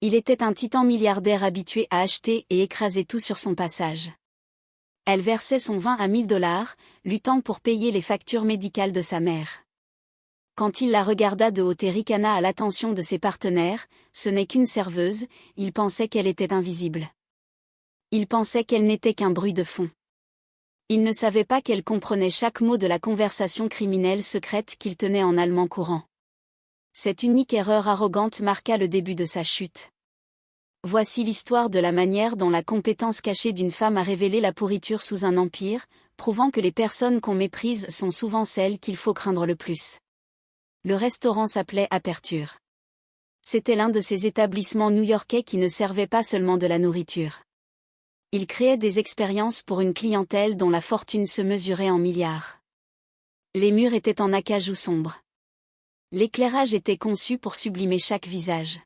Il était un titan milliardaire habitué à acheter et écraser tout sur son passage. Elle versait son vin à $1000, luttant pour payer les factures médicales de sa mère. Quand il la regarda de haut et ricana à l'attention de ses partenaires, ce n'est qu'une serveuse, il pensait qu'elle était invisible. Il pensait qu'elle n'était qu'un bruit de fond. Il ne savait pas qu'elle comprenait chaque mot de la conversation criminelle secrète qu'il tenait en allemand courant. Cette unique erreur arrogante marqua le début de sa chute. Voici l'histoire de la manière dont la compétence cachée d'une femme a révélé la pourriture sous un empire, prouvant que les personnes qu'on méprise sont souvent celles qu'il faut craindre le plus. Le restaurant s'appelait Aperture. C'était l'un de ces établissements new-yorkais qui ne servaient pas seulement de la nourriture. Il créait des expériences pour une clientèle dont la fortune se mesurait en milliards. Les murs étaient en acajou sombre. L'éclairage était conçu pour sublimer chaque visage.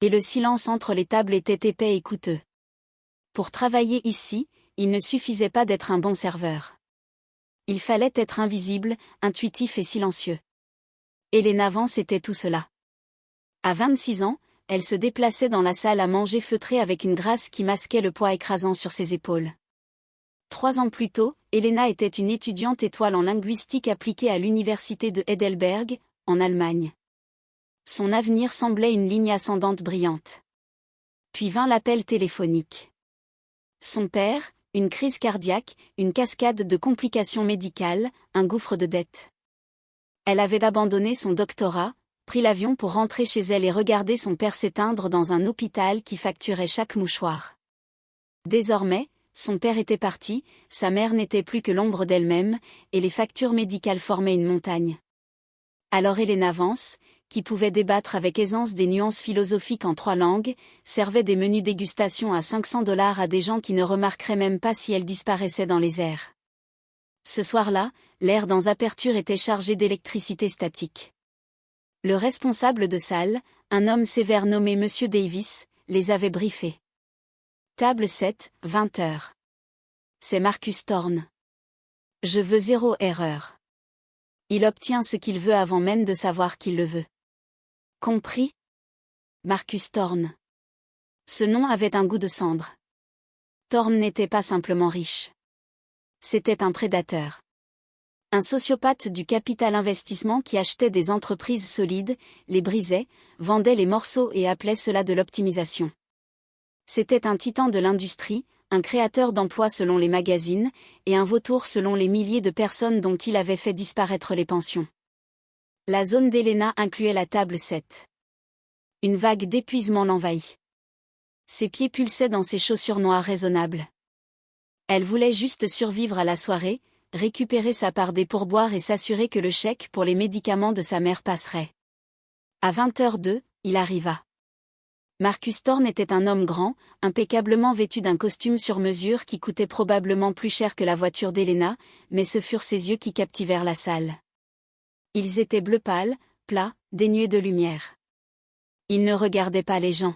Et le silence entre les tables était épais et coûteux. Pour travailler ici, il ne suffisait pas d'être un bon serveur. Il fallait être invisible, intuitif et silencieux. Elena Vance était tout cela. À 26 ans, elle se déplaçait dans la salle à manger feutrée avec une grâce qui masquait le poids écrasant sur ses épaules. 3 ans plus tôt, Elena était une étudiante étoile en linguistique appliquée à l'université de Heidelberg, en Allemagne. Son avenir semblait une ligne ascendante brillante. Puis vint l'appel téléphonique. Son père, une crise cardiaque, une cascade de complications médicales, un gouffre de dettes. Elle avait abandonné son doctorat, pris l'avion pour rentrer chez elle et regarder son père s'éteindre dans un hôpital qui facturait chaque mouchoir. Désormais, son père était parti, sa mère n'était plus que l'ombre d'elle-même, et les factures médicales formaient une montagne. Alors Elena Vance, qui pouvait débattre avec aisance des nuances philosophiques en 3 langues, servait des menus dégustation à $500 à des gens qui ne remarqueraient même pas si elle disparaissait dans les airs. Ce soir-là, l'air dans Aperture était chargé d'électricité statique. Le responsable de salle, un homme sévère nommé Monsieur Davis, les avait briefés. Table 7, 20h. C'est Marcus Thorne. Je veux 0 erreur. Il obtient ce qu'il veut avant même de savoir qu'il le veut. Compris? Marcus Thorne. Ce nom avait un goût de cendre. Thorne n'était pas simplement riche. C'était un prédateur. Un sociopathe du capital investissement qui achetait des entreprises solides, les brisait, vendait les morceaux et appelait cela de l'optimisation. C'était un titan de l'industrie, un créateur d'emplois selon les magazines, et un vautour selon les milliers de personnes dont il avait fait disparaître les pensions. La zone d'Elena incluait la table 7. Une vague d'épuisement l'envahit. Ses pieds pulsaient dans ses chaussures noires raisonnables. Elle voulait juste survivre à la soirée, récupérer sa part des pourboires et s'assurer que le chèque pour les médicaments de sa mère passerait. À 20h02, il arriva. Marcus Thorne était un homme grand, impeccablement vêtu d'un costume sur mesure qui coûtait probablement plus cher que la voiture d'Elena, mais ce furent ses yeux qui captivèrent la salle. Ils étaient bleu pâle, plats, dénués de lumière. Il ne regardait pas les gens.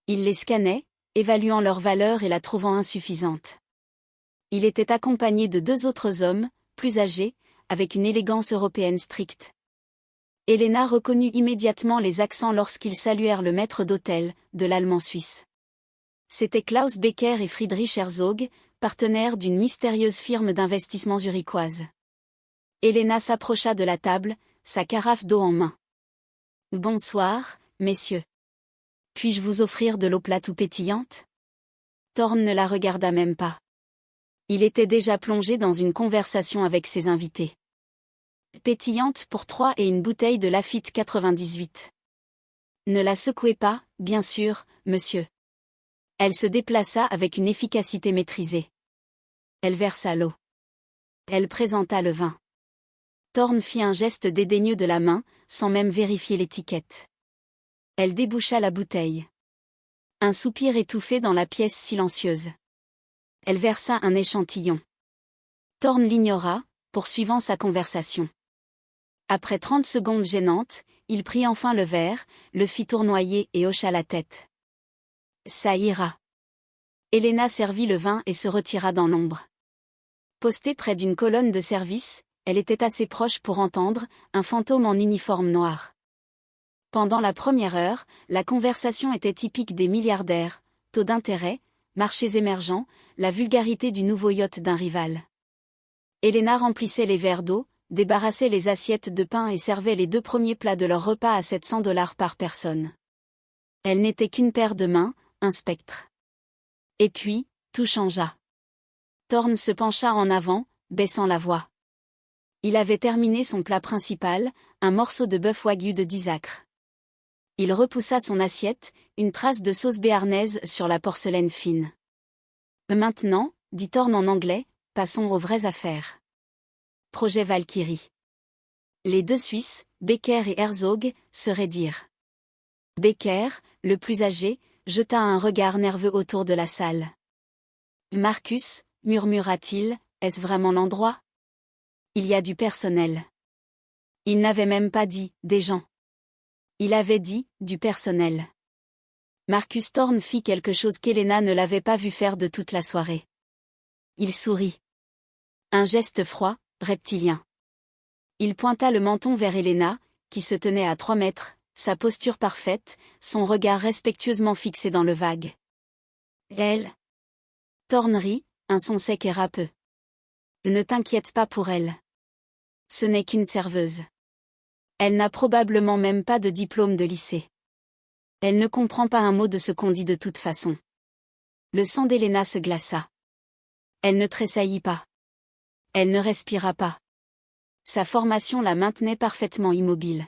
Il les scannait, évaluant leur valeur et la trouvant insuffisante. Il était accompagné de 2 autres hommes, plus âgés, avec une élégance européenne stricte. Elena reconnut immédiatement les accents lorsqu'ils saluèrent le maître d'hôtel, de l'allemand suisse. C'étaient Klaus Becker et Friedrich Herzog, partenaires d'une mystérieuse firme d'investissement zurichoise. Elena s'approcha de la table, sa carafe d'eau en main. « Bonsoir, messieurs. Puis-je vous offrir de l'eau plate ou pétillante ?» Thorne ne la regarda même pas. Il était déjà plongé dans une conversation avec ses invités. Pétillante pour 3 et une bouteille de Lafite 98. Ne la secouez pas, bien sûr, monsieur. Elle se déplaça avec une efficacité maîtrisée. Elle versa l'eau. Elle présenta le vin. Thorne fit un geste dédaigneux de la main, sans même vérifier l'étiquette. Elle déboucha la bouteille. Un soupir étouffé dans la pièce silencieuse. Elle versa un échantillon. Thorne l'ignora, poursuivant sa conversation. Après 30 secondes gênantes, il prit enfin le verre, le fit tournoyer et hocha la tête. Ça ira. Elena servit le vin et se retira dans l'ombre. Postée près d'une colonne de service, elle était assez proche pour entendre, un fantôme en uniforme noir. Pendant la première heure, la conversation était typique des milliardaires, taux d'intérêt, marchés émergents, la vulgarité du nouveau yacht d'un rival. Elena remplissait les verres d'eau, débarrassait les assiettes de pain et servait les 2 premiers plats de leur repas à 700 $ par personne. Elle n'était qu'une paire de mains, un spectre. Et puis, tout changea. Thorne se pencha en avant, baissant la voix. Il avait terminé son plat principal, un morceau de bœuf wagyu de 10 acres. Il repoussa son assiette, une trace de sauce béarnaise sur la porcelaine fine. Maintenant, dit Thorne en anglais, passons aux vraies affaires. Projet Valkyrie. Les 2 Suisses, Becker et Herzog, se raidirent. Becker, le plus âgé, jeta un regard nerveux autour de la salle. Marcus, murmura-t-il, est-ce vraiment l'endroit? Il y a du personnel. Il n'avait même pas dit « des gens ». Il avait dit « du personnel ». Marcus Thorne fit quelque chose qu'Elena ne l'avait pas vu faire de toute la soirée. Il sourit. Un geste froid, reptilien. Il pointa le menton vers Elena, qui se tenait à 3 mètres, sa posture parfaite, son regard respectueusement fixé dans le vague. Elle. Thorne rit, un son sec et râpeux. Ne t'inquiète pas pour elle. Ce n'est qu'une serveuse. Elle n'a probablement même pas de diplôme de lycée. Elle ne comprend pas un mot de ce qu'on dit de toute façon. Le sang d'Elena se glaça. Elle ne tressaillit pas. Elle ne respira pas. Sa formation la maintenait parfaitement immobile.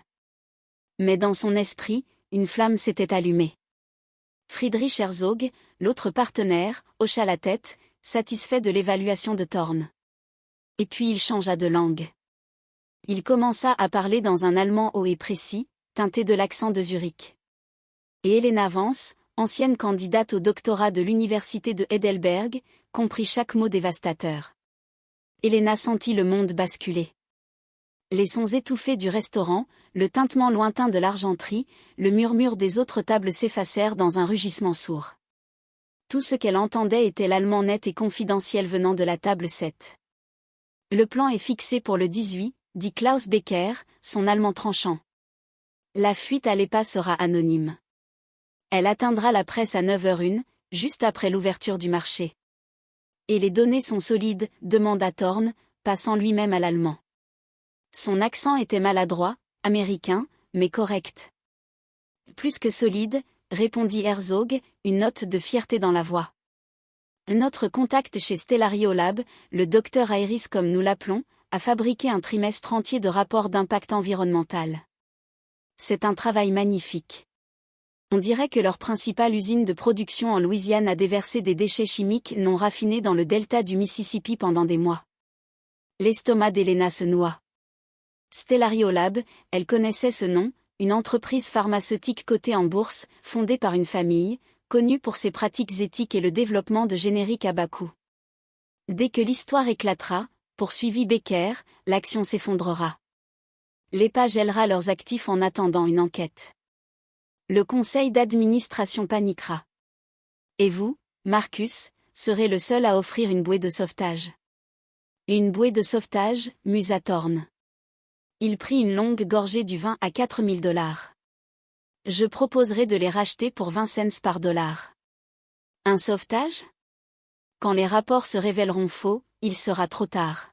Mais dans son esprit, une flamme s'était allumée. Friedrich Herzog, l'autre partenaire, hocha la tête, satisfait de l'évaluation de Thorne. Et puis il changea de langue. Il commença à parler dans un allemand haut et précis, teinté de l'accent de Zurich. Et Elena Vance, ancienne candidate au doctorat de l'université de Heidelberg, comprit chaque mot dévastateur. Elena sentit le monde basculer. Les sons étouffés du restaurant, le tintement lointain de l'argenterie, le murmure des autres tables s'effacèrent dans un rugissement sourd. Tout ce qu'elle entendait était l'allemand net et confidentiel venant de la table 7. Le plan est fixé pour le 18, dit Klaus Becker, son allemand tranchant. La fuite à l'EPA sera anonyme. Elle atteindra la presse à 9h01, juste après l'ouverture du marché. Et les données sont solides, demanda Thorne, passant lui-même à l'allemand. Son accent était maladroit, américain, mais correct. Plus que solide, répondit Herzog, une note de fierté dans la voix. Notre contact chez Stellario Lab, le docteur Iris comme nous l'appelons, a fabriqué un trimestre entier de rapports d'impact environnemental. C'est un travail magnifique. On dirait que leur principale usine de production en Louisiane a déversé des déchets chimiques non raffinés dans le delta du Mississippi pendant des mois. L'estomac d'Elena se noua. Stellario Lab, elle connaissait ce nom, une entreprise pharmaceutique cotée en bourse, fondée par une famille, connue pour ses pratiques éthiques et le développement de génériques à bas coût. Dès que l'histoire éclatera, poursuivit Becker, l'action s'effondrera. L'EPA gèlera leurs actifs en attendant une enquête. Le conseil d'administration paniquera. Et vous, Marcus, serez le seul à offrir une bouée de sauvetage. Une bouée de sauvetage, musa Thorne. Il prit une longue gorgée du vin à 4000 $. Je proposerai de les racheter pour 20 cents par dollar. Un sauvetage? Quand les rapports se révéleront faux, il sera trop tard.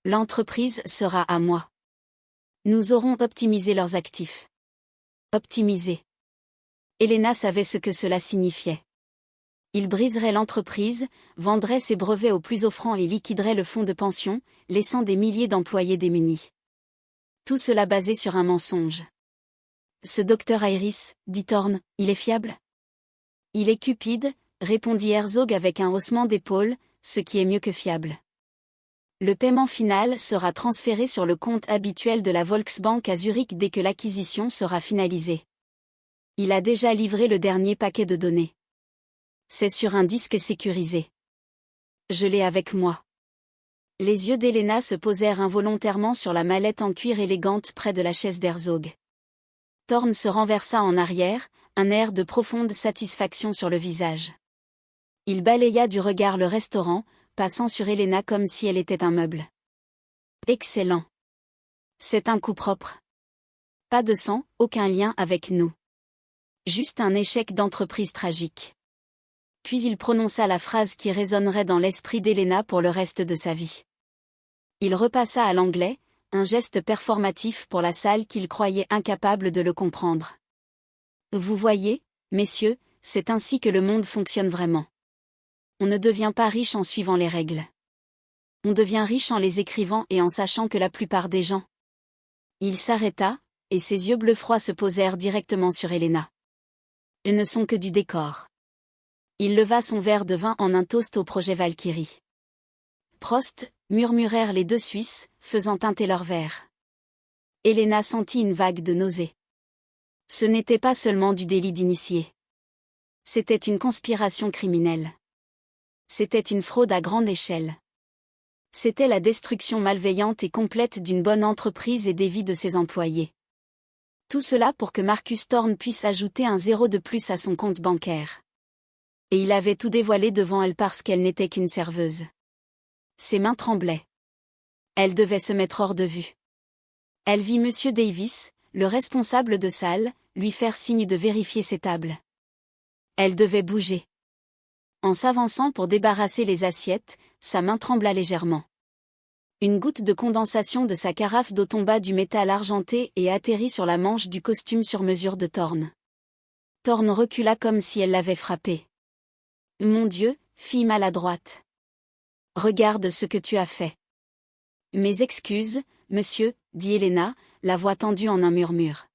L'entreprise sera à moi. Nous aurons optimisé leurs actifs. Optimisé. Elena savait ce que cela signifiait. Il briserait l'entreprise, vendrait ses brevets aux plus offrants et liquiderait le fonds de pension, laissant des milliers d'employés démunis. Tout cela basé sur un mensonge. Ce docteur Iris, dit Thorne, il est fiable? Il est cupide, répondit Herzog avec un haussement d'épaule, ce qui est mieux que fiable. Le paiement final sera transféré sur le compte habituel de la Volksbank à Zurich dès que l'acquisition sera finalisée. Il a déjà livré le dernier paquet de données. C'est sur un disque sécurisé. Je l'ai avec moi. Les yeux d'Elena se posèrent involontairement sur la mallette en cuir élégante près de la chaise d'Herzog. Thorne se renversa en arrière, un air de profonde satisfaction sur le visage. Il balaya du regard le restaurant, passant sur Elena comme si elle était un meuble. Excellent. C'est un coup propre. Pas de sang, aucun lien avec nous. Juste un échec d'entreprise tragique. Puis il prononça la phrase qui résonnerait dans l'esprit d'Elena pour le reste de sa vie. Il repassa à l'anglais, un geste performatif pour la salle qu'il croyait incapable de le comprendre. Vous voyez, messieurs, c'est ainsi que le monde fonctionne vraiment. On ne devient pas riche en suivant les règles. On devient riche en les écrivant et en sachant que la plupart des gens. Il s'arrêta, et ses yeux bleus froids se posèrent directement sur Elena. Ils ne sont que du décor. Il leva son verre de vin en un toast au projet Valkyrie. Prost, murmurèrent les deux Suisses, faisant teinter leurs verres. Elena sentit une vague de nausée. Ce n'était pas seulement du délit d'initié. C'était une conspiration criminelle. C'était une fraude à grande échelle. C'était la destruction malveillante et complète d'une bonne entreprise et des vies de ses employés. Tout cela pour que Marcus Thorne puisse ajouter un zéro de plus à son compte bancaire. Et il avait tout dévoilé devant elle parce qu'elle n'était qu'une serveuse. Ses mains tremblaient. Elle devait se mettre hors de vue. Elle vit Monsieur Davis, le responsable de salle, lui faire signe de vérifier ses tables. Elle devait bouger. En s'avançant pour débarrasser les assiettes, sa main trembla légèrement. Une goutte de condensation de sa carafe d'eau tomba du métal argenté et atterrit sur la manche du costume sur mesure de Thorne. Thorne recula comme si elle l'avait frappé. « Mon Dieu, fille maladroite. Regarde ce que tu as fait. »« Mes excuses, monsieur, » dit Elena, la voix tendue en un murmure.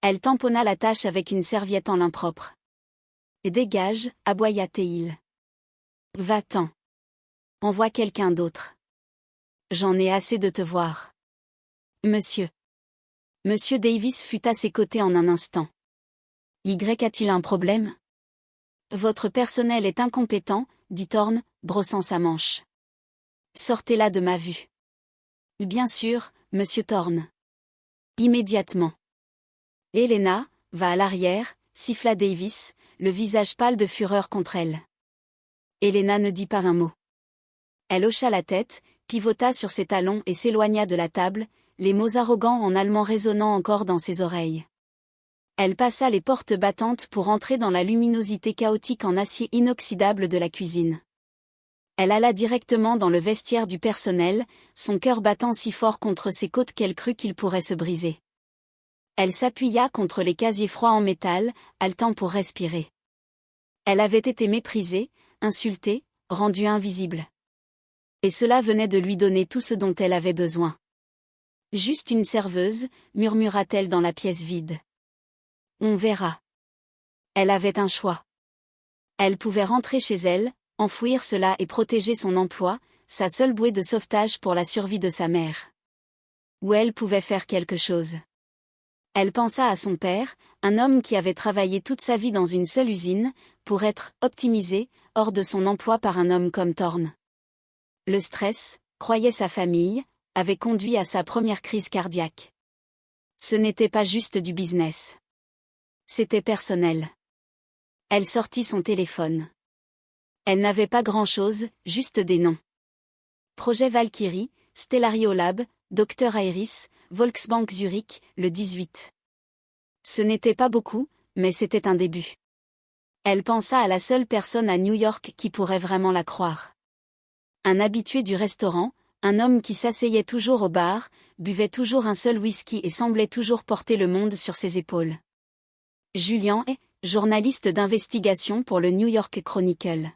Elle tamponna la tâche avec une serviette en lin propre. « Dégage, » aboya Théil. « Va-t'en. Envoie quelqu'un d'autre. J'en ai assez de te voir. »« Monsieur. » Monsieur Davis fut à ses côtés en un instant. « Y a-t-il un problème ? » ?»« Votre personnel est incompétent, » dit Thorne, brossant sa manche. « Sortez-la de ma vue. »« Bien sûr, monsieur Thorne. » Immédiatement. « Elena, va à l'arrière, » siffla Davis, le visage pâle de fureur contre elle. Elena ne dit pas un mot. Elle hocha la tête, pivota sur ses talons et s'éloigna de la table, les mots arrogants en allemand résonnant encore dans ses oreilles. Elle passa les portes battantes pour entrer dans la luminosité chaotique en acier inoxydable de la cuisine. Elle alla directement dans le vestiaire du personnel, son cœur battant si fort contre ses côtes qu'elle crut qu'il pourrait se briser. Elle s'appuya contre les casiers froids en métal, haletant pour respirer. Elle avait été méprisée, insultée, rendue invisible. Et cela venait de lui donner tout ce dont elle avait besoin. Juste une serveuse, murmura-t-elle dans la pièce vide. On verra. Elle avait un choix. Elle pouvait rentrer chez elle, enfouir cela et protéger son emploi, sa seule bouée de sauvetage pour la survie de sa mère. Ou elle pouvait faire quelque chose. Elle pensa à son père, un homme qui avait travaillé toute sa vie dans une seule usine, pour être optimisé, hors de son emploi par un homme comme Thorne. Le stress, croyait sa famille, avait conduit à sa première crise cardiaque. Ce n'était pas juste du business. C'était personnel. Elle sortit son téléphone. Elle n'avait pas grand-chose, juste des noms. Projet Valkyrie, Stellario Lab, Dr Iris, Volksbank Zurich, le 18. Ce n'était pas beaucoup, mais c'était un début. Elle pensa à la seule personne à New York qui pourrait vraiment la croire. Un habitué du restaurant, un homme qui s'asseyait toujours au bar, buvait toujours un seul whisky et semblait toujours porter le monde sur ses épaules. Julian est journaliste d'investigation pour le New York Chronicle.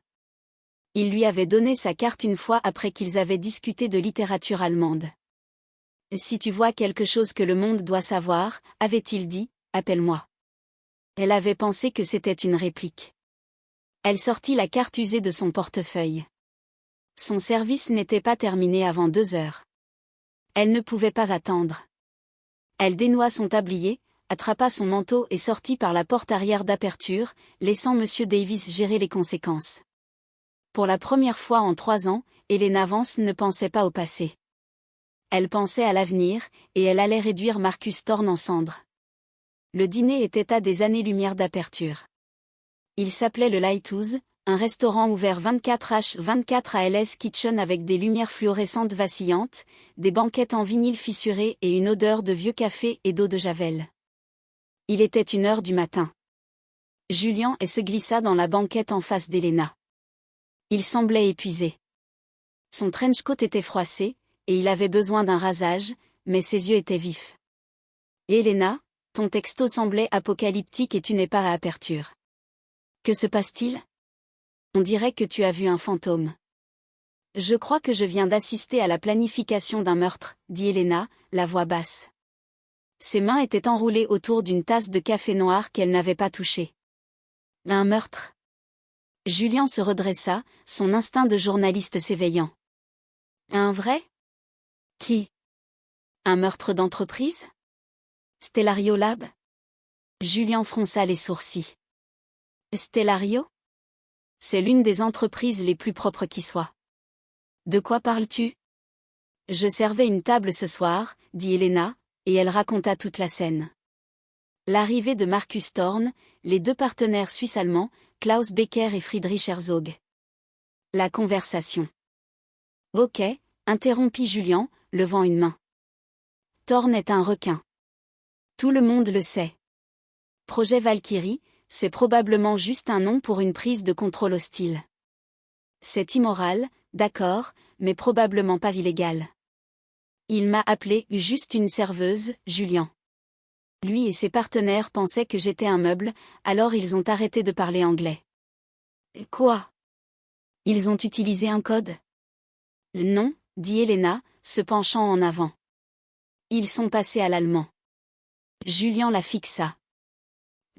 Il lui avait donné sa carte une fois après qu'ils avaient discuté de littérature allemande. « Si tu vois quelque chose que le monde doit savoir, » avait-il dit, « appelle-moi. » Elle avait pensé que c'était une réplique. Elle sortit la carte usée de son portefeuille. Son service n'était pas terminé avant 2 heures. Elle ne pouvait pas attendre. Elle dénoua son tablier, attrapa son manteau et sortit par la porte arrière d'aperture, laissant Monsieur Davis gérer les conséquences. Pour la première fois en 3 ans, Elena Vance ne pensait pas au passé. Elle pensait à l'avenir, et elle allait réduire Marcus Thorne en cendres. Le dîner était à des années-lumière d'aperture. Il s'appelait le Lighthouse, Un restaurant ouvert 24h24 à Hell's Kitchen avec des lumières fluorescentes vacillantes, des banquettes en vinyle fissuré et une odeur de vieux café et d'eau de javel. Il était 1h du matin. Julian se glissa dans la banquette en face d'Elena. Il semblait épuisé. Son trench coat était froissé, et il avait besoin d'un rasage, mais ses yeux étaient vifs. Elena, ton texto semblait apocalyptique et tu n'es pas à aperture. Que se passe-t-il ? On dirait que tu as vu un fantôme. Je crois que je viens d'assister à la planification d'un meurtre, dit Elena, la voix basse. Ses mains étaient enroulées autour d'une tasse de café noir qu'elle n'avait pas touchée. Un meurtre ? Julian se redressa, son instinct de journaliste s'éveillant. Un vrai ? Qui ? Un meurtre d'entreprise ? Stellario Lab ? Julian fronça les sourcils. Stellario ? C'est l'une des entreprises les plus propres qui soit. De quoi parles-tu ? Je servais une table ce soir, dit Elena, et elle raconta toute la scène. L'arrivée de Markus Thorn, les 2 partenaires suisses-allemands, Klaus Becker et Friedrich Herzog. La conversation. Ok, interrompit Julian, levant une main. Thorn est un requin. Tout le monde le sait. Projet Valkyrie, c'est probablement juste un nom pour une prise de contrôle hostile. C'est immoral, d'accord, mais probablement pas illégal. Il m'a appelé juste une serveuse, Julian. Lui et ses partenaires pensaient que j'étais un meuble, alors ils ont arrêté de parler anglais. Quoi ? Ils ont utilisé un code ? Non, dit Elena, se penchant en avant. Ils sont passés à l'allemand. Julian la fixa.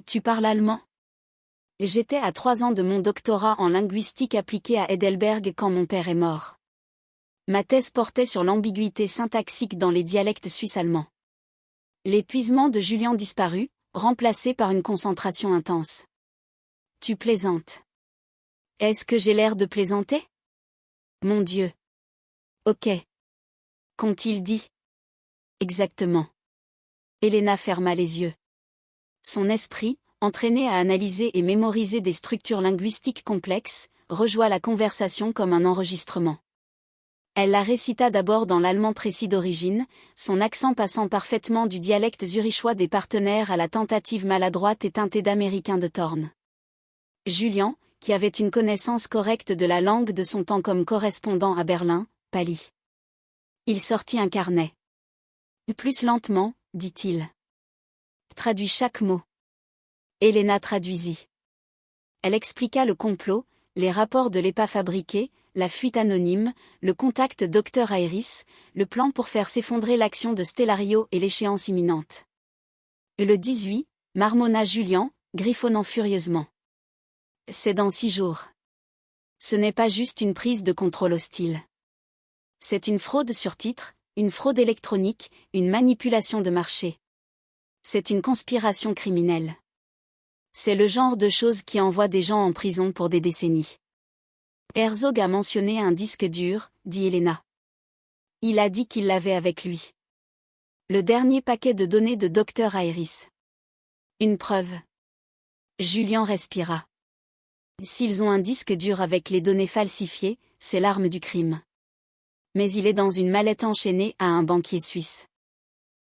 Tu parles allemand ? J'étais à 3 ans de mon doctorat en linguistique appliquée à Heidelberg quand mon père est mort. Ma thèse portait sur l'ambiguïté syntaxique dans les dialectes suisses-allemands. L'épuisement de Julian disparut, remplacé par une concentration intense. Tu plaisantes. Est-ce que j'ai l'air de plaisanter ? Mon Dieu. Ok. Qu'ont-ils dit ? Exactement. Elena ferma les yeux. Son esprit, entraîné à analyser et mémoriser des structures linguistiques complexes, rejoint la conversation comme un enregistrement. Elle la récita d'abord dans l'allemand précis d'origine, son accent passant parfaitement du dialecte zurichois des partenaires à la tentative maladroite et teintée d'américain de Thorn. Julian, qui avait une connaissance correcte de la langue de son temps comme correspondant à Berlin, pâlit. Il sortit un carnet. Plus lentement, dit-il. Traduis chaque mot. Elena traduisit. Elle expliqua le complot, les rapports de l'EPA fabriqué, la fuite anonyme, le contact Dr Iris, le plan pour faire s'effondrer l'action de Stellario et l'échéance imminente. Le 18, marmonna Julian, griffonnant furieusement. C'est dans 6 jours. Ce n'est pas juste une prise de contrôle hostile. C'est une fraude sur titre, une fraude électronique, une manipulation de marché. C'est une conspiration criminelle. C'est le genre de choses qui envoie des gens en prison pour des décennies. Herzog a mentionné un disque dur, dit Elena. Il a dit qu'il l'avait avec lui. Le dernier paquet de données de Dr Iris. Une preuve. Julian respira. S'ils ont un disque dur avec les données falsifiées, c'est l'arme du crime. Mais il est dans une mallette enchaînée à un banquier suisse.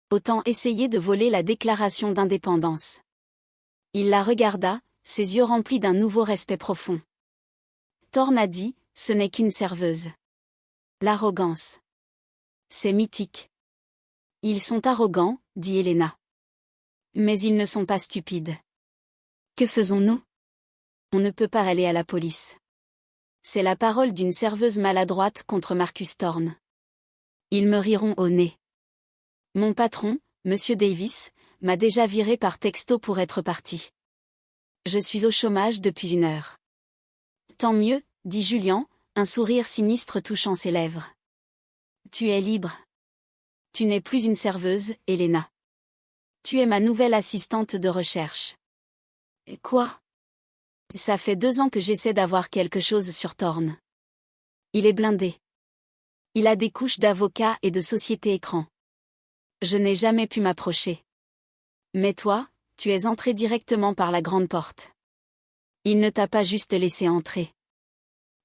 Autant essayer de voler la déclaration d'indépendance. Il la regarda, ses yeux remplis d'un nouveau respect profond. Thorn a dit, ce n'est qu'une serveuse. L'arrogance. C'est mythique. Ils sont arrogants, dit Elena. Mais ils ne sont pas stupides. Que faisons-nous ? On ne peut pas aller à la police. C'est la parole d'une serveuse maladroite contre Markus Thorn. Ils me riront au nez. Mon patron, Monsieur Davis, m'a déjà viré par texto pour être parti. Je suis au chômage depuis 1 heure. Tant mieux, dit Julian, un sourire sinistre touchant ses lèvres. Tu es libre. Tu n'es plus une serveuse, Elena. Tu es ma nouvelle assistante de recherche. Quoi ? Ça fait 2 ans que j'essaie d'avoir quelque chose sur Thorn. Il est blindé. Il a des couches d'avocats et de société écran. Je n'ai jamais pu m'approcher. Mais toi, tu es entré directement par la grande porte. Il ne t'a pas juste laissé entrer.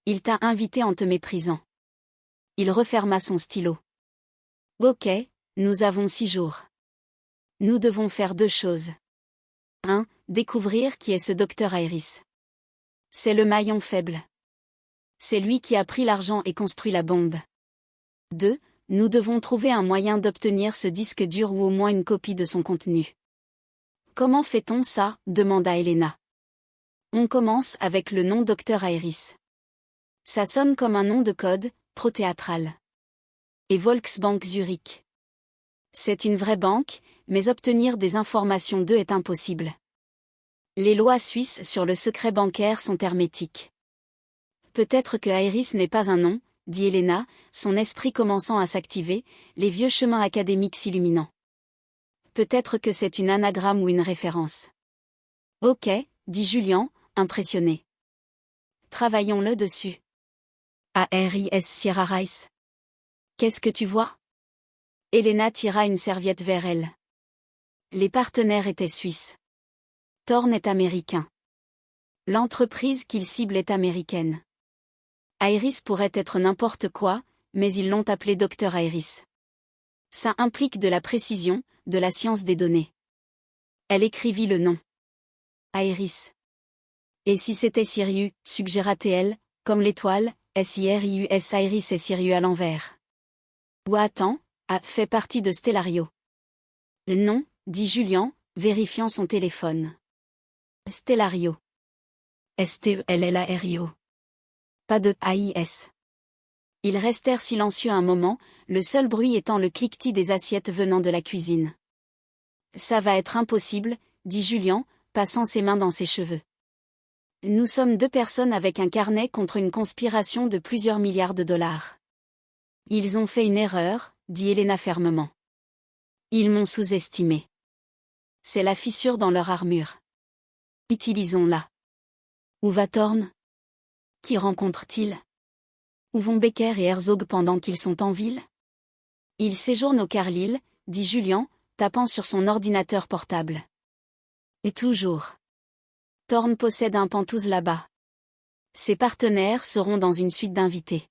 Il t'a invité en te méprisant. Il referma son stylo. Ok, nous avons 6 jours. Nous devons faire 2 choses. 1. Découvrir qui est ce Dr. Iris. C'est le maillon faible. C'est lui qui a pris l'argent et construit la bombe. 2. Nous devons trouver un moyen d'obtenir ce disque dur ou au moins une copie de son contenu. Comment fait-on ça? Demanda Elena. On commence avec le nom Dr. Iris. Ça sonne comme un nom de code, trop théâtral. Et Volksbank Zurich. C'est une vraie banque, mais obtenir des informations d'eux est impossible. Les lois suisses sur le secret bancaire sont hermétiques. Peut-être que Iris n'est pas un nom, dit Elena, son esprit commençant à s'activer, les vieux chemins académiques s'illuminant. Peut-être que c'est une anagramme ou une référence. Ok, dit Julian, impressionné. Travaillons-le dessus. Aris Sierra Rice. Qu'est-ce que tu vois? Elena tira une serviette vers elle. Les partenaires étaient suisses. Thorn est américain. L'entreprise qu'il cible est américaine. Iris pourrait être n'importe quoi, mais ils l'ont appelé Dr. Iris. Ça implique de la précision, de la science des données. Elle écrivit le nom. Iris. Et si c'était Sirius, suggéra-t-elle, comme l'étoile, Sirius Iris et Sirius à l'envers. Ou attends, A fait partie de Stellario. Non, dit Julian, vérifiant son téléphone. Stellario. Stellario. Pas de AIS. Ils restèrent silencieux un moment, le seul bruit étant le cliquetis des assiettes venant de la cuisine. Ça va être impossible, dit Julian, passant ses mains dans ses cheveux. Nous sommes 2 personnes avec un carnet contre une conspiration de plusieurs milliards de dollars. Ils ont fait une erreur, dit Elena fermement. Ils m'ont sous-estimé. C'est la fissure dans leur armure. Utilisons-la. Où va Thorn? Qui rencontre-t-il? Où vont Becker et Herzog pendant qu'ils sont en ville? Ils séjournent au Carlisle, dit Julian, tapant sur son ordinateur portable. Et toujours. Thorn possède un Pantouz là-bas. Ses partenaires seront dans une suite d'invités.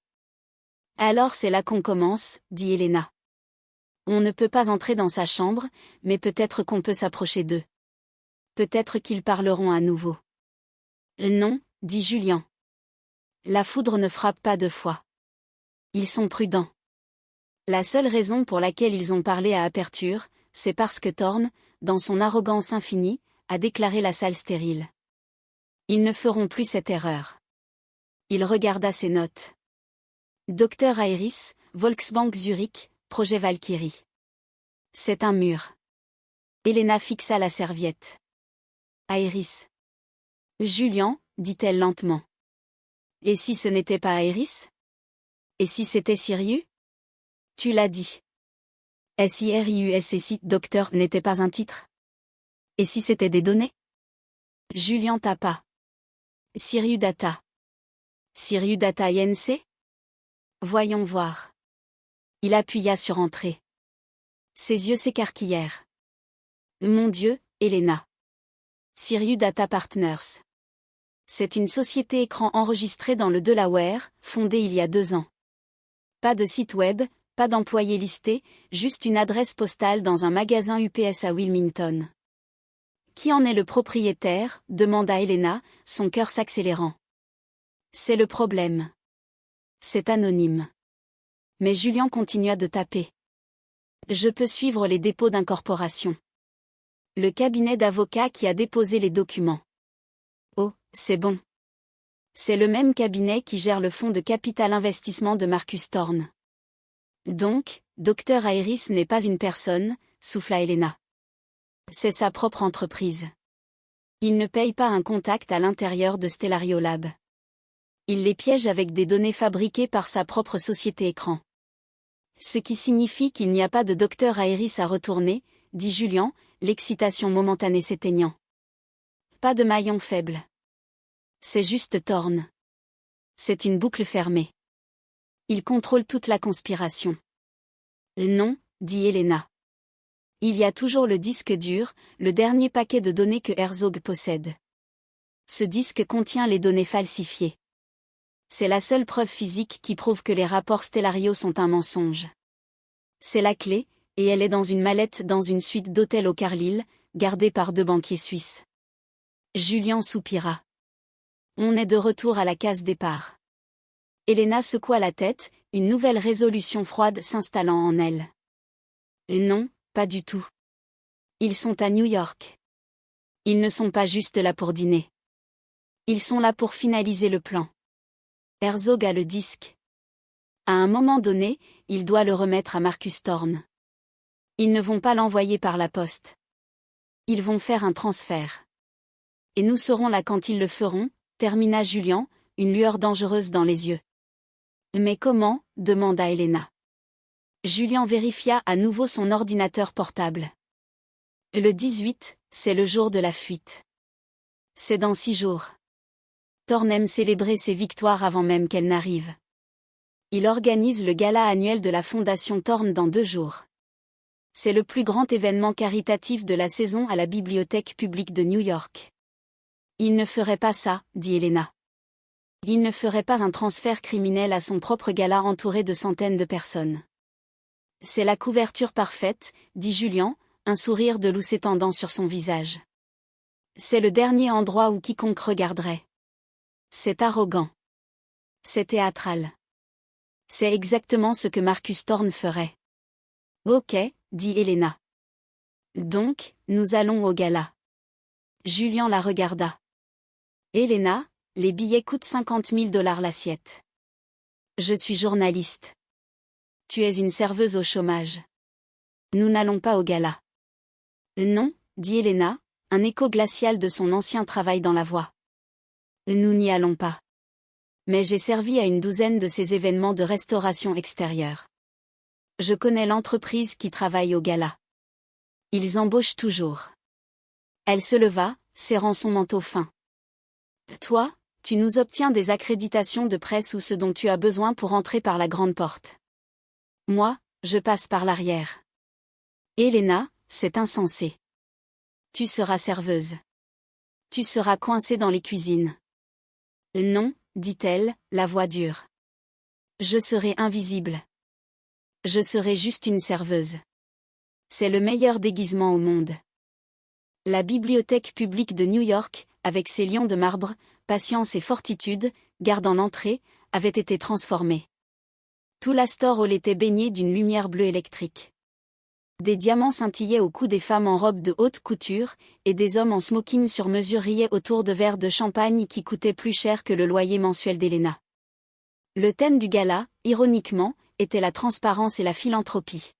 Alors c'est là qu'on commence, dit Elena. On ne peut pas entrer dans sa chambre, mais peut-être qu'on peut s'approcher d'eux. Peut-être qu'ils parleront à nouveau. Non, dit Julian. La foudre ne frappe pas 2 fois. Ils sont prudents. La seule raison pour laquelle ils ont parlé à Aperture, c'est parce que Thorn, dans son arrogance infinie, a déclaré la salle stérile. Ils ne feront plus cette erreur. Il regarda ses notes. Dr. Iris, Volksbank Zurich, projet Valkyrie. C'est un mur. Elena fixa la serviette. Iris. Julian, dit-elle lentement. Et si ce n'était pas Iris? Et si c'était Sirius? Tu l'as dit. Sirius et si docteur n'était pas un titre? Et si c'était des données? Julian tapa. Sirius Data. Sirius Data Inc? Voyons voir. Il appuya sur Entrée. Ses yeux s'écarquillèrent. Mon Dieu, Elena. Sirius Data Partners. C'est une société écran enregistrée dans le Delaware, fondée il y a 2 ans. Pas de site web, pas d'employés listés, juste une adresse postale dans un magasin UPS à Wilmington. Qui en est le propriétaire? Demanda Elena, son cœur s'accélérant. C'est le problème. C'est anonyme. Mais Julian continua de taper. Je peux suivre les dépôts d'incorporation. Le cabinet d'avocats qui a déposé les documents. Oh, c'est bon. C'est le même cabinet qui gère le fonds de capital investissement de Marcus Thorn. Donc, Dr. Iris n'est pas une personne, souffla Elena. C'est sa propre entreprise. Il ne paye pas un contact à l'intérieur de Stellario Lab. Il les piège avec des données fabriquées par sa propre société écran. Ce qui signifie qu'il n'y a pas de Dr. Iris à retourner, dit Julian, l'excitation momentanée s'éteignant. Pas de maillon faible. C'est juste Thorn. C'est une boucle fermée. Il contrôle toute la conspiration. Non, dit Elena. Il y a toujours le disque dur, le dernier paquet de données que Herzog possède. Ce disque contient les données falsifiées. C'est la seule preuve physique qui prouve que les rapports stellariaux sont un mensonge. C'est la clé, et elle est dans une mallette dans une suite d'hôtel au Carlisle, gardée par 2 banquiers suisses. Julien soupira. On est de retour à la case départ. Elena secoua la tête, une nouvelle résolution froide s'installant en elle. Non, pas du tout. Ils sont à New York. Ils ne sont pas juste là pour dîner. Ils sont là pour finaliser le plan. Herzog a le disque. À un moment donné, il doit le remettre à Marcus Thorne. Ils ne vont pas l'envoyer par la poste. Ils vont faire un transfert. Et nous serons là quand ils le feront, termina Julien, une lueur dangereuse dans les yeux. Mais comment, demanda Elena. Julien vérifia à nouveau son ordinateur portable. Le 18, c'est le jour de la fuite. C'est dans 6 jours. Thorne aime célébrer ses victoires avant même qu'elles n'arrivent. Il organise le gala annuel de la Fondation Thorne dans 2 jours. C'est le plus grand événement caritatif de la saison à la Bibliothèque publique de New York. Il ne ferait pas ça, dit Elena. Il ne ferait pas un transfert criminel à son propre gala entouré de centaines de personnes. C'est la couverture parfaite, dit Julien, un sourire de loup s'étendant sur son visage. C'est le dernier endroit où quiconque regarderait. C'est arrogant. C'est théâtral. C'est exactement ce que Marcus Thorne ferait. Ok, dit Elena. Donc, nous allons au gala. Julien la regarda. Elena, les billets coûtent $50 000 l'assiette. Je suis journaliste. Tu es une serveuse au chômage. Nous n'allons pas au gala. Non, dit Elena, un écho glacial de son ancien travail dans la voix. Nous n'y allons pas. Mais j'ai servi à une 12aine de ces événements de restauration extérieure. Je connais l'entreprise qui travaille au gala. Ils embauchent toujours. Elle se leva, serrant son manteau fin. Toi, tu nous obtiens des accréditations de presse ou ce dont tu as besoin pour entrer par la grande porte. Moi, je passe par l'arrière. Elena, c'est insensé. Tu seras serveuse. Tu seras coincée dans les cuisines. Non, dit-elle, la voix dure. Je serai invisible. Je serai juste une serveuse. C'est le meilleur déguisement au monde. La bibliothèque publique de New York, avec ses lions de marbre, patience et fortitude, gardant l'entrée, avait été transformée. Tout l'Astor Hall était baigné d'une lumière bleue électrique. Des diamants scintillaient au cou des femmes en robe de haute couture, et des hommes en smoking sur mesure riaient autour de verres de champagne qui coûtaient plus cher que le loyer mensuel d'Elena. Le thème du gala, ironiquement, était la transparence et la philanthropie.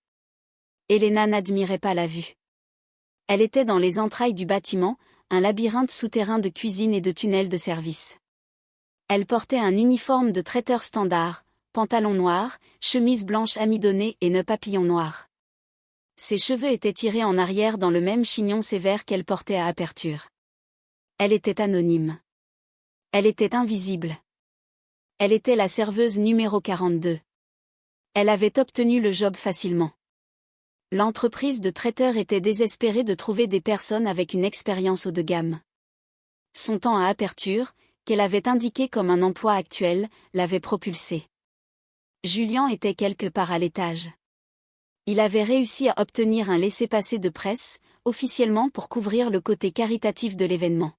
Elena n'admirait pas la vue. Elle était dans les entrailles du bâtiment, un labyrinthe souterrain de cuisine et de tunnels de service. Elle portait un uniforme de traiteur standard, pantalon noir, chemise blanche amidonnée et nœud papillon noir. Ses cheveux étaient tirés en arrière dans le même chignon sévère qu'elle portait à aperture. Elle était anonyme. Elle était invisible. Elle était la serveuse numéro 42. Elle avait obtenu le job facilement. L'entreprise de traiteur était désespérée de trouver des personnes avec une expérience haut de gamme. Son temps à aperture, qu'elle avait indiqué comme un emploi actuel, l'avait propulsée. Julien était quelque part à l'étage. Il avait réussi à obtenir un laissez-passer de presse, officiellement pour couvrir le côté caritatif de l'événement.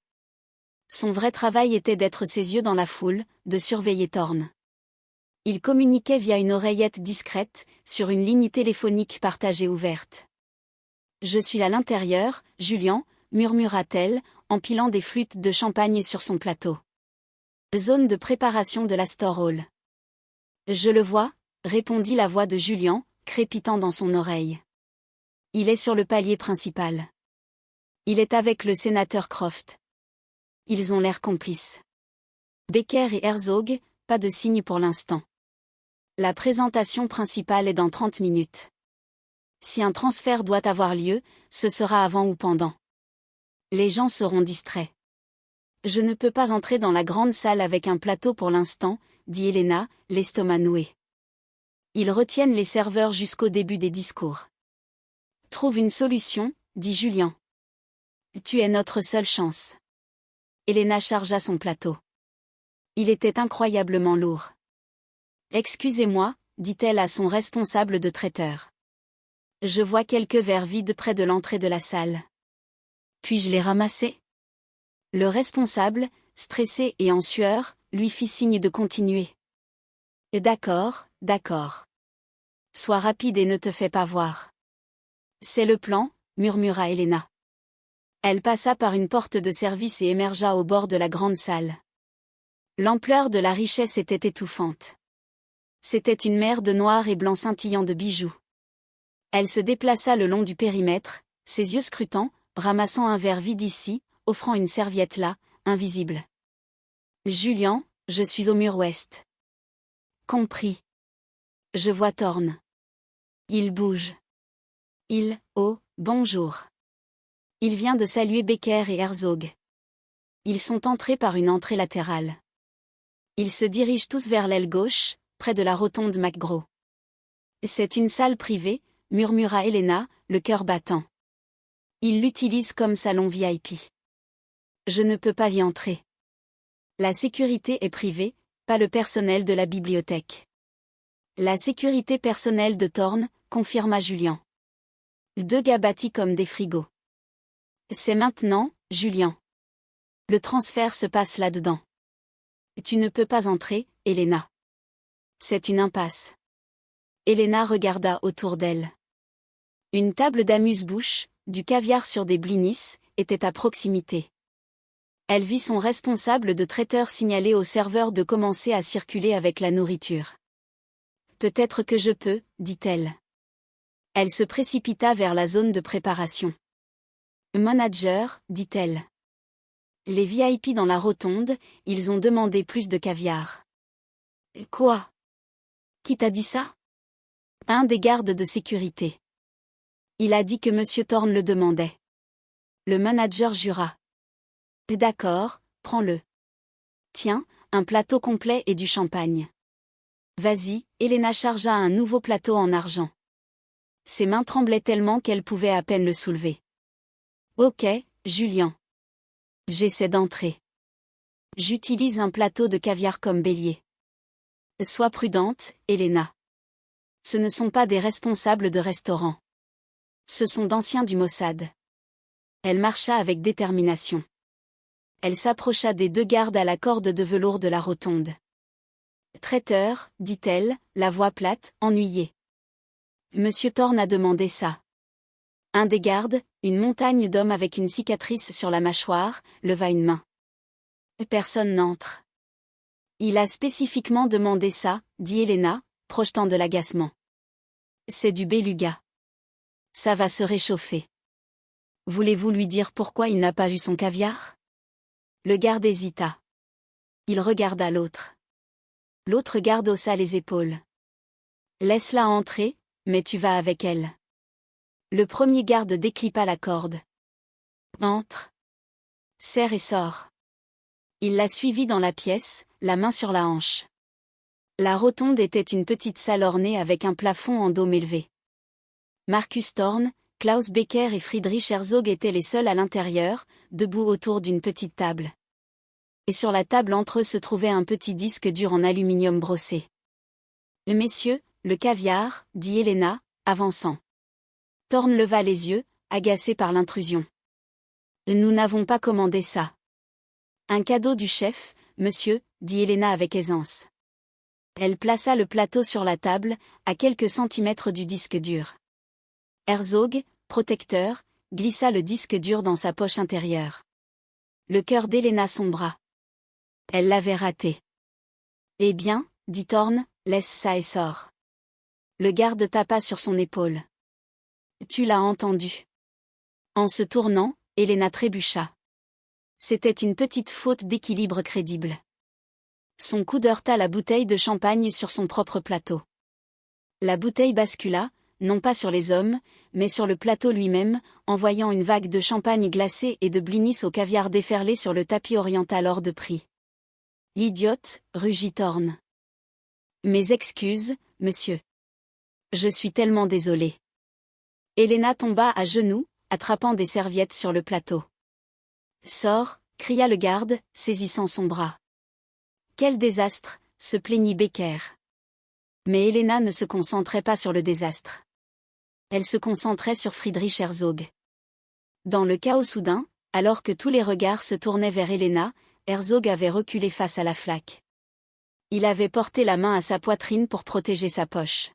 Son vrai travail était d'être ses yeux dans la foule, de surveiller Thorne. Il communiquait via une oreillette discrète, sur une ligne téléphonique partagée ouverte. « Je suis à l'intérieur, Julien », murmura-t-elle, empilant des flûtes de champagne sur son plateau. Zone de préparation de l'Astor Hall. « Je le vois », répondit la voix de Julien, crépitant dans son oreille. « Il est sur le palier principal. Il est avec le sénateur Croft. Ils ont l'air complices. Becker et Herzog, pas de signe pour l'instant. La présentation principale est dans 30 minutes. Si un transfert doit avoir lieu, ce sera avant ou pendant. Les gens seront distraits. Je ne peux pas entrer dans la grande salle avec un plateau pour l'instant, dit Elena, l'estomac noué. Ils retiennent les serveurs jusqu'au début des discours. Trouve une solution, dit Julien. Tu es notre seule chance. Elena chargea son plateau. Il était incroyablement lourd. Excusez-moi, dit-elle à son responsable de traiteur. Je vois quelques verres vides près de l'entrée de la salle. Puis-je les ramasser? Le responsable, stressé et en sueur, lui fit signe de continuer. D'accord, d'accord. Sois rapide et ne te fais pas voir. C'est le plan, murmura Elena. Elle passa par une porte de service et émergea au bord de la grande salle. L'ampleur de la richesse était étouffante. C'était une mer de noir et blanc scintillant de bijoux. Elle se déplaça le long du périmètre, ses yeux scrutants, ramassant un verre vide ici, offrant une serviette là, invisible. Julian, je suis au mur ouest. Compris. Je vois Thorn. Il bouge. Oh, bonjour. Il vient de saluer Becker et Herzog. Ils sont entrés par une entrée latérale. Ils se dirigent tous vers l'aile gauche, près de la rotonde McGraw. C'est une salle privée, murmura Elena, le cœur battant. Ils l'utilisent comme salon VIP. Je ne peux pas y entrer. La sécurité est privée, pas le personnel de la bibliothèque. La sécurité personnelle de Thorn, confirma Julian. 2 gars bâtis comme des frigos. C'est maintenant, Julian. Le transfert se passe là-dedans. Tu ne peux pas entrer, Elena. C'est une impasse. Elena regarda autour d'elle. Une table d'amuse-bouche, du caviar sur des blinis, était à proximité. Elle vit son responsable de traiteur signaler au serveur de commencer à circuler avec la nourriture. Peut-être que je peux, dit-elle. Elle se précipita vers la zone de préparation. Manager, dit-elle. Les VIP dans la rotonde, ils ont demandé plus de caviar. Quoi? Qui t'a dit ça? Un des gardes de sécurité. Il a dit que Monsieur Thorn le demandait. Le manager jura. D'accord, prends-le. Tiens, un plateau complet et du champagne. Vas-y, Elena chargea un nouveau plateau en argent. Ses mains tremblaient tellement qu'elle pouvait à peine le soulever. Ok, Julian. J'essaie d'entrer. J'utilise un plateau de caviar comme bélier. Sois prudente, Elena. Ce ne sont pas des responsables de restaurant. Ce sont d'anciens du Mossad. Elle marcha avec détermination. Elle s'approcha des 2 gardes à la corde de velours de la rotonde. Traiteur, dit-elle, la voix plate, ennuyée. Monsieur Thorn a demandé ça. Un des gardes, une montagne d'hommes avec une cicatrice sur la mâchoire, leva une main. Personne n'entre. Il a spécifiquement demandé ça, dit Elena, projetant de l'agacement. C'est du beluga. Ça va se réchauffer. Voulez-vous lui dire pourquoi il n'a pas eu son caviar? Le garde hésita. Il regarda l'autre. L'autre garde haussa les épaules. Laisse-la entrer, mais tu vas avec elle. Le premier garde déclipa la corde. Entre. Serre et sors. Il la suivit dans la pièce, la main sur la hanche. La rotonde était une petite salle ornée avec un plafond en dôme élevé. Marcus Thorn, Klaus Becker et Friedrich Herzog étaient les seuls à l'intérieur, debout autour d'une petite table. Et sur la table entre eux se trouvait un petit disque dur en aluminium brossé. Messieurs, le caviar, dit Elena, avançant. Thorn leva les yeux, agacé par l'intrusion. Nous n'avons pas commandé ça. Un cadeau du chef, monsieur, dit Elena avec aisance. Elle plaça le plateau sur la table, à quelques centimètres du disque dur. Herzog, protecteur, glissa le disque dur dans sa poche intérieure. Le cœur d'Elena sombra. Elle l'avait raté. Eh bien, dit Thorn, laisse ça et sors. Le garde tapa sur son épaule. Tu l'as entendu. En se tournant, Elena trébucha. C'était une petite faute d'équilibre crédible. Son coude heurta la bouteille de champagne sur son propre plateau. La bouteille bascula, non pas sur les hommes, mais sur le plateau lui-même, envoyant une vague de champagne glacé et de blinis au caviar déferlé sur le tapis oriental hors de prix. Idiote, rugit Thorn. Mes excuses, monsieur. Je suis tellement désolée. Elena tomba à genoux, attrapant des serviettes sur le plateau. Sors, cria le garde, saisissant son bras. Quel désastre, se plaignit Becker. Mais Elena ne se concentrait pas sur le désastre. Elle se concentrait sur Friedrich Herzog. Dans le chaos soudain, alors que tous les regards se tournaient vers Elena, Herzog avait reculé face à la flaque. Il avait porté la main à sa poitrine pour protéger sa poche.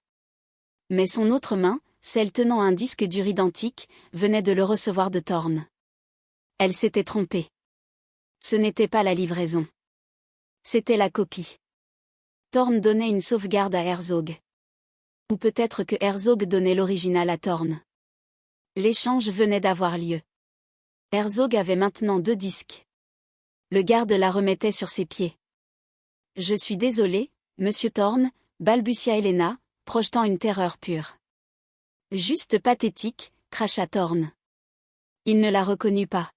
Mais son autre main, celle tenant un disque dur identique, venait de le recevoir de Thorn. Elle s'était trompée. Ce n'était pas la livraison. C'était la copie. Thorn donnait une sauvegarde à Herzog. Ou peut-être que Herzog donnait l'original à Thorn. L'échange venait d'avoir lieu. Herzog avait maintenant 2 disques. Le garde la remettait sur ses pieds. « Je suis désolé, monsieur Thorn », balbutia Elena, projetant une terreur pure. « Juste pathétique », cracha Thorn. Il ne la reconnut pas.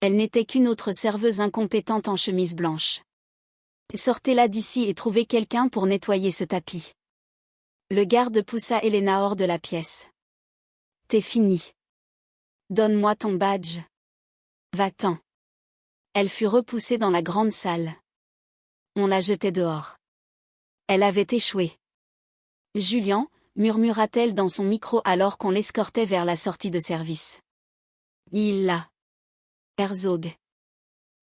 Elle n'était qu'une autre serveuse incompétente en chemise blanche. « Sortez-la d'ici et trouvez quelqu'un pour nettoyer ce tapis. » Le garde poussa Elena hors de la pièce. « T'es fini. Donne-moi ton badge. Va-t'en. » Elle fut repoussée dans la grande salle. On la jetait dehors. Elle avait échoué. « Julian », murmura-t-elle dans son micro alors qu'on l'escortait vers la sortie de service. « Il l'a. Herzog.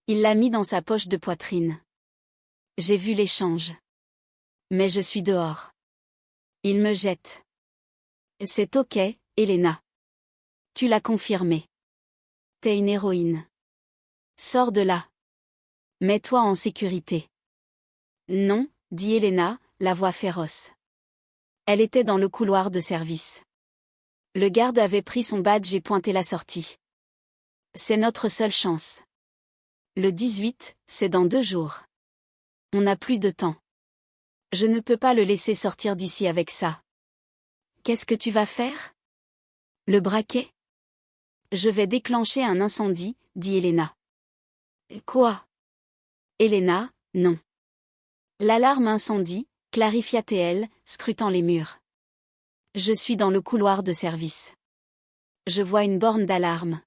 Il l'a mis dans sa poche de poitrine. J'ai vu l'échange. Mais je suis dehors. Il me jette. C'est ok, Elena. Tu l'as confirmé. T'es une héroïne. Sors de là. Mets-toi en sécurité. » Non, dit Elena, la voix féroce. Elle était dans le couloir de service. Le garde avait pris son badge et pointé la sortie. C'est notre seule chance. Le 18, c'est dans 2 jours. On n'a plus de temps. Je ne peux pas le laisser sortir d'ici avec ça. Qu'est-ce que tu vas faire? Le braquer? Je vais déclencher un incendie, dit Elena. Quoi? Elena, non. L'alarme incendie, clarifia-t-elle, scrutant les murs. Je suis dans le couloir de service. Je vois une borne d'alarme.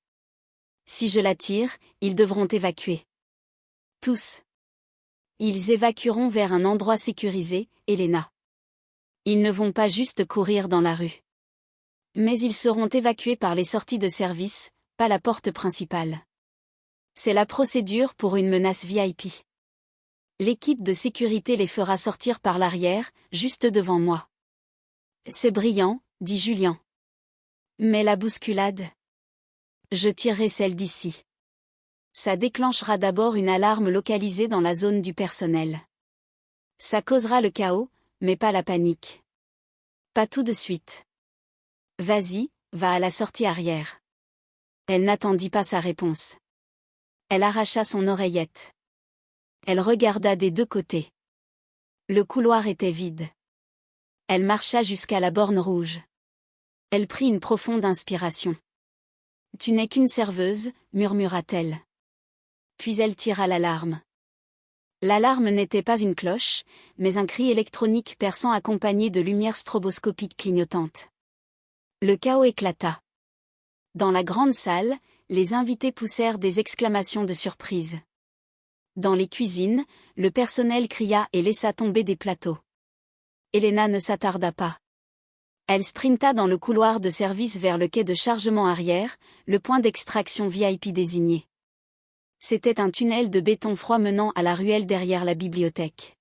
Si je la tire, ils devront évacuer. Tous. Ils évacueront vers un endroit sécurisé, Elena. Ils ne vont pas juste courir dans la rue. Mais ils seront évacués par les sorties de service, pas la porte principale. C'est la procédure pour une menace VIP. L'équipe de sécurité les fera sortir par l'arrière, juste devant moi. C'est brillant, dit Julian. Mais la bousculade? Je tirerai celle d'ici. Ça déclenchera d'abord une alarme localisée dans la zone du personnel. Ça causera le chaos, mais pas la panique. Pas tout de suite. Vas-y, va à la sortie arrière. Elle n'attendit pas sa réponse. Elle arracha son oreillette. Elle regarda des 2 côtés. Le couloir était vide. Elle marcha jusqu'à la borne rouge. Elle prit une profonde inspiration. « Tu n'es qu'une serveuse », murmura-t-elle. Puis elle tira l'alarme. L'alarme n'était pas une cloche, mais un cri électronique perçant accompagné de lumières stroboscopiques clignotantes. Le chaos éclata. Dans la grande salle, les invités poussèrent des exclamations de surprise. Dans les cuisines, le personnel cria et laissa tomber des plateaux. Elena ne s'attarda pas. Elle sprinta dans le couloir de service vers le quai de chargement arrière, le point d'extraction VIP désigné. C'était un tunnel de béton froid menant à la ruelle derrière la bibliothèque.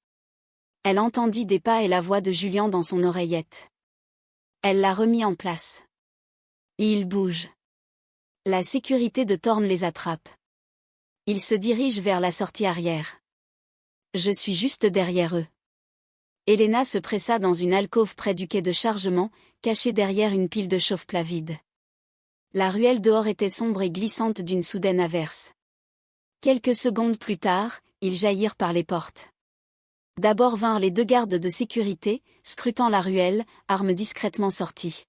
Elle entendit des pas et la voix de Julian dans son oreillette. Elle la remit en place. Ils bougent. La sécurité de Thorn les attrape. Ils se dirigent vers la sortie arrière. Je suis juste derrière eux. Elena se pressa dans une alcôve près du quai de chargement, cachée derrière une pile de chauffe-plats vide. La ruelle dehors était sombre et glissante d'une soudaine averse. Quelques secondes plus tard, ils jaillirent par les portes. D'abord vinrent les 2 gardes de sécurité, scrutant la ruelle, armes discrètement sorties.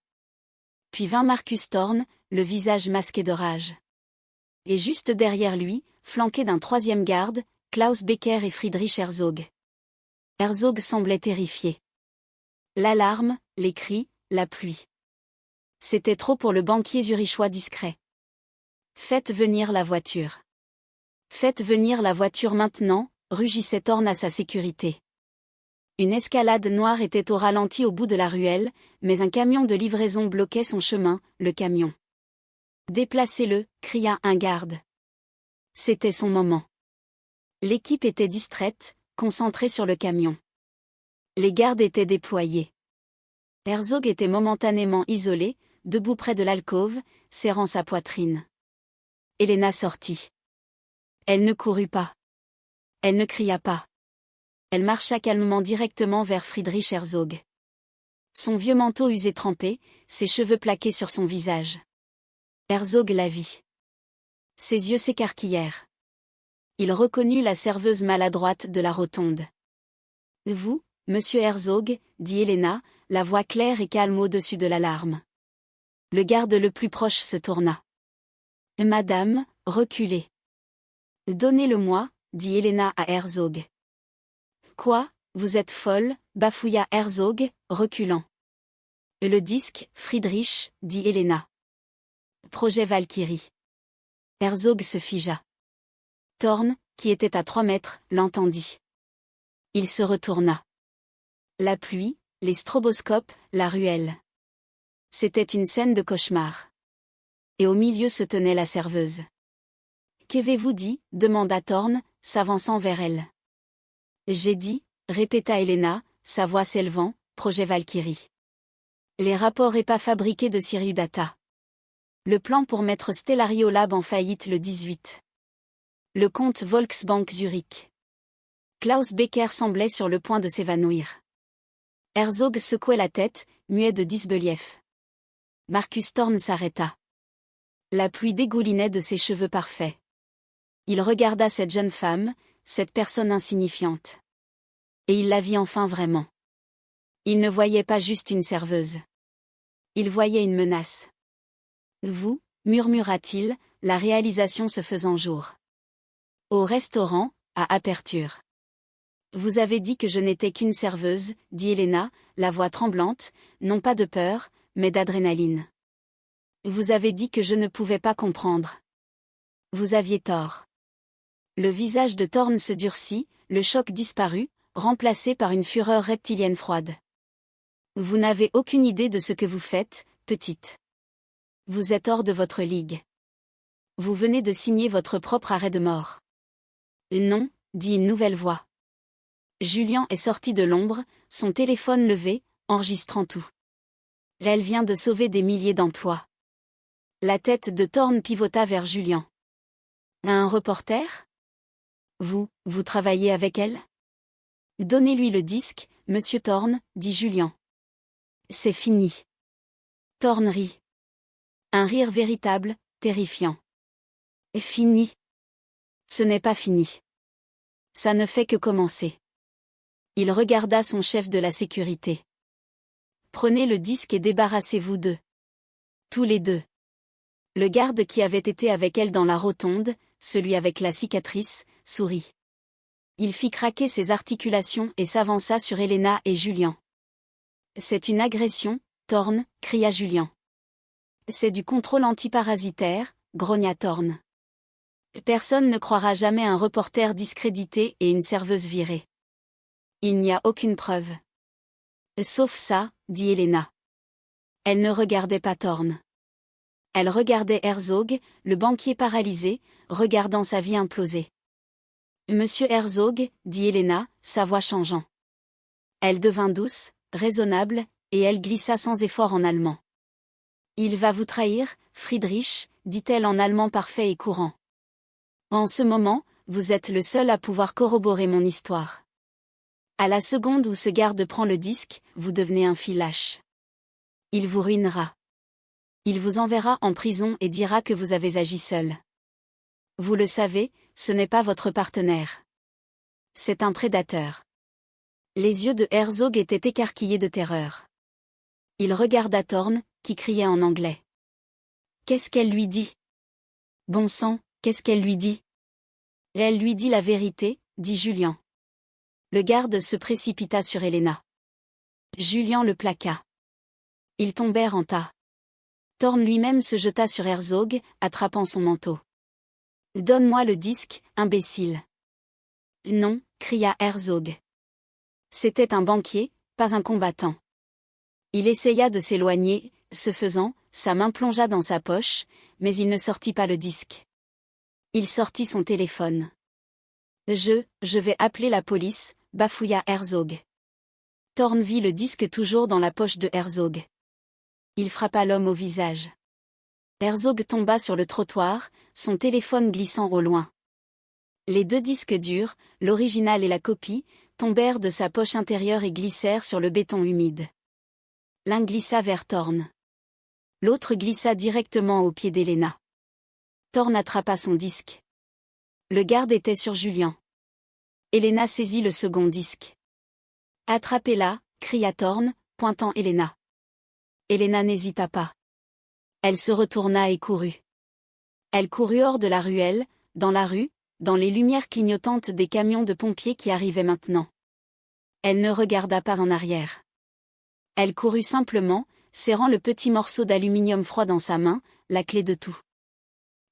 Puis vint Marcus Thorn, le visage masqué de rage. Et juste derrière lui, flanqué d'un 3e garde, Klaus Becker et Friedrich Herzog. Herzog semblait terrifié. L'alarme, les cris, la pluie. C'était trop pour le banquier zurichois discret. Faites venir la voiture. Faites venir la voiture maintenant, rugissait Thorn à sa sécurité. Une escalade noire était au ralenti au bout de la ruelle, mais un camion de livraison bloquait son chemin, le camion. Déplacez-le, cria un garde. C'était son moment. L'équipe était distraite, concentrée sur le camion. Les gardes étaient déployés. Herzog était momentanément isolé, debout près de l'alcôve, serrant sa poitrine. Elena sortit. Elle ne courut pas. Elle ne cria pas. Elle marcha calmement directement vers Friedrich Herzog. Son vieux manteau usé trempé, ses cheveux plaqués sur son visage. Herzog la vit. Ses yeux s'écarquillèrent. Il reconnut la serveuse maladroite de la rotonde. « Vous, monsieur Herzog » dit Elena, la voix claire et calme au-dessus de l'alarme. Le garde le plus proche se tourna. « Madame, reculez. »« Donnez-le-moi » dit Elena à Herzog. « Quoi, vous êtes folle » bafouilla Herzog, reculant. « Le disque, Friedrich » dit Elena. « Projet Valkyrie. » Herzog se figea. Thorn, qui était à 3 mètres, l'entendit. Il se retourna. La pluie, les stroboscopes, la ruelle. C'était une scène de cauchemar. Et au milieu se tenait la serveuse. « Qu'avez-vous dit » demanda Thorn, s'avançant vers elle. « J'ai dit » répéta Elena, sa voix s'élevant, « projet Valkyrie. » Les rapports EPA fabriqués de Siriudata. Le plan pour mettre Stellario Lab en faillite le 18. Le compte Volksbank Zurich. Klaus Becker semblait sur le point de s'évanouir. Herzog secouait la tête, muet de disbelief. Marcus Thorn s'arrêta. La pluie dégoulinait de ses cheveux parfaits. Il regarda cette jeune femme, cette personne insignifiante. Et il la vit enfin vraiment. Il ne voyait pas juste une serveuse. Il voyait une menace. « Vous » murmura-t-il, la réalisation se faisant jour. « Au restaurant, à Aperture. »« Vous avez dit que je n'étais qu'une serveuse » dit Elena, la voix tremblante, non pas de peur, mais d'adrénaline. « Vous avez dit que je ne pouvais pas comprendre. Vous aviez tort. » Le visage de Thorn se durcit, le choc disparut, remplacé par une fureur reptilienne froide. « Vous n'avez aucune idée de ce que vous faites, petite. Vous êtes hors de votre ligue. Vous venez de signer votre propre arrêt de mort. »« Non » dit une nouvelle voix. Julien est sorti de l'ombre, son téléphone levé, enregistrant tout. Elle vient de sauver des milliers d'emplois. La tête de Thorn pivota vers Julien. « Un reporter ? Vous travaillez avec elle ? Donnez-lui le disque, monsieur Thorn, dit Julien. C'est fini. Thorn rit. Un rire véritable, terrifiant. Fini. Ce n'est pas fini. Ça ne fait que commencer. Il regarda son chef de la sécurité. Prenez le disque et débarrassez-vous d'eux. Tous les deux. Le garde qui avait été avec elle dans la rotonde, celui avec la cicatrice, sourit. Il fit craquer ses articulations et s'avança sur Elena et Julien. C'est une agression, Thorn, cria Julien. C'est du contrôle antiparasitaire, grogna Thorn. Personne ne croira jamais un reporter discrédité et une serveuse virée. Il n'y a aucune preuve. Sauf ça, dit Elena. Elle ne regardait pas Thorn. Elle regardait Herzog, le banquier paralysé, regardant sa vie imploser. Monsieur Herzog, dit Elena, sa voix changeant. Elle devint douce, raisonnable, et elle glissa sans effort en allemand. Il va vous trahir, Friedrich, dit-elle en allemand parfait et courant. En ce moment, vous êtes le seul à pouvoir corroborer mon histoire. À la seconde où ce garde prend le disque, vous devenez un fil lâche. Il vous ruinera. Il vous enverra en prison et dira que vous avez agi seul. Vous le savez, ce n'est pas votre partenaire. C'est un prédateur. Les yeux de Herzog étaient écarquillés de terreur. Il regarda Thorn, qui criait en anglais. Qu'est-ce qu'elle lui dit ? Bon sang, qu'est-ce qu'elle lui dit ? Elle lui dit la vérité, dit Julien. Le garde se précipita sur Elena. Julien le plaqua. Ils tombèrent en tas. Thorn lui-même se jeta sur Herzog, attrapant son manteau. Donne-moi le disque, imbécile. Non, cria Herzog. C'était un banquier, pas un combattant. Il essaya de s'éloigner, ce faisant, sa main plongea dans sa poche, mais il ne sortit pas le disque. Il sortit son téléphone. Je vais appeler la police, bafouilla Herzog. Thorn vit le disque toujours dans la poche de Herzog. Il frappa l'homme au visage. Herzog tomba sur le trottoir, son téléphone glissant au loin. Les deux disques durs, l'original et la copie, tombèrent de sa poche intérieure et glissèrent sur le béton humide. L'un glissa vers Thorn. L'autre glissa directement au pied d'Elena. Thorn attrapa son disque. Le garde était sur Julian. Elena saisit le second disque. « Attrapez-la » cria Thorn, pointant Elena. Elena n'hésita pas. Elle se retourna et courut. Elle courut hors de la ruelle, dans la rue, dans les lumières clignotantes des camions de pompiers qui arrivaient maintenant. Elle ne regarda pas en arrière. Elle courut simplement, serrant le petit morceau d'aluminium froid dans sa main, la clé de tout.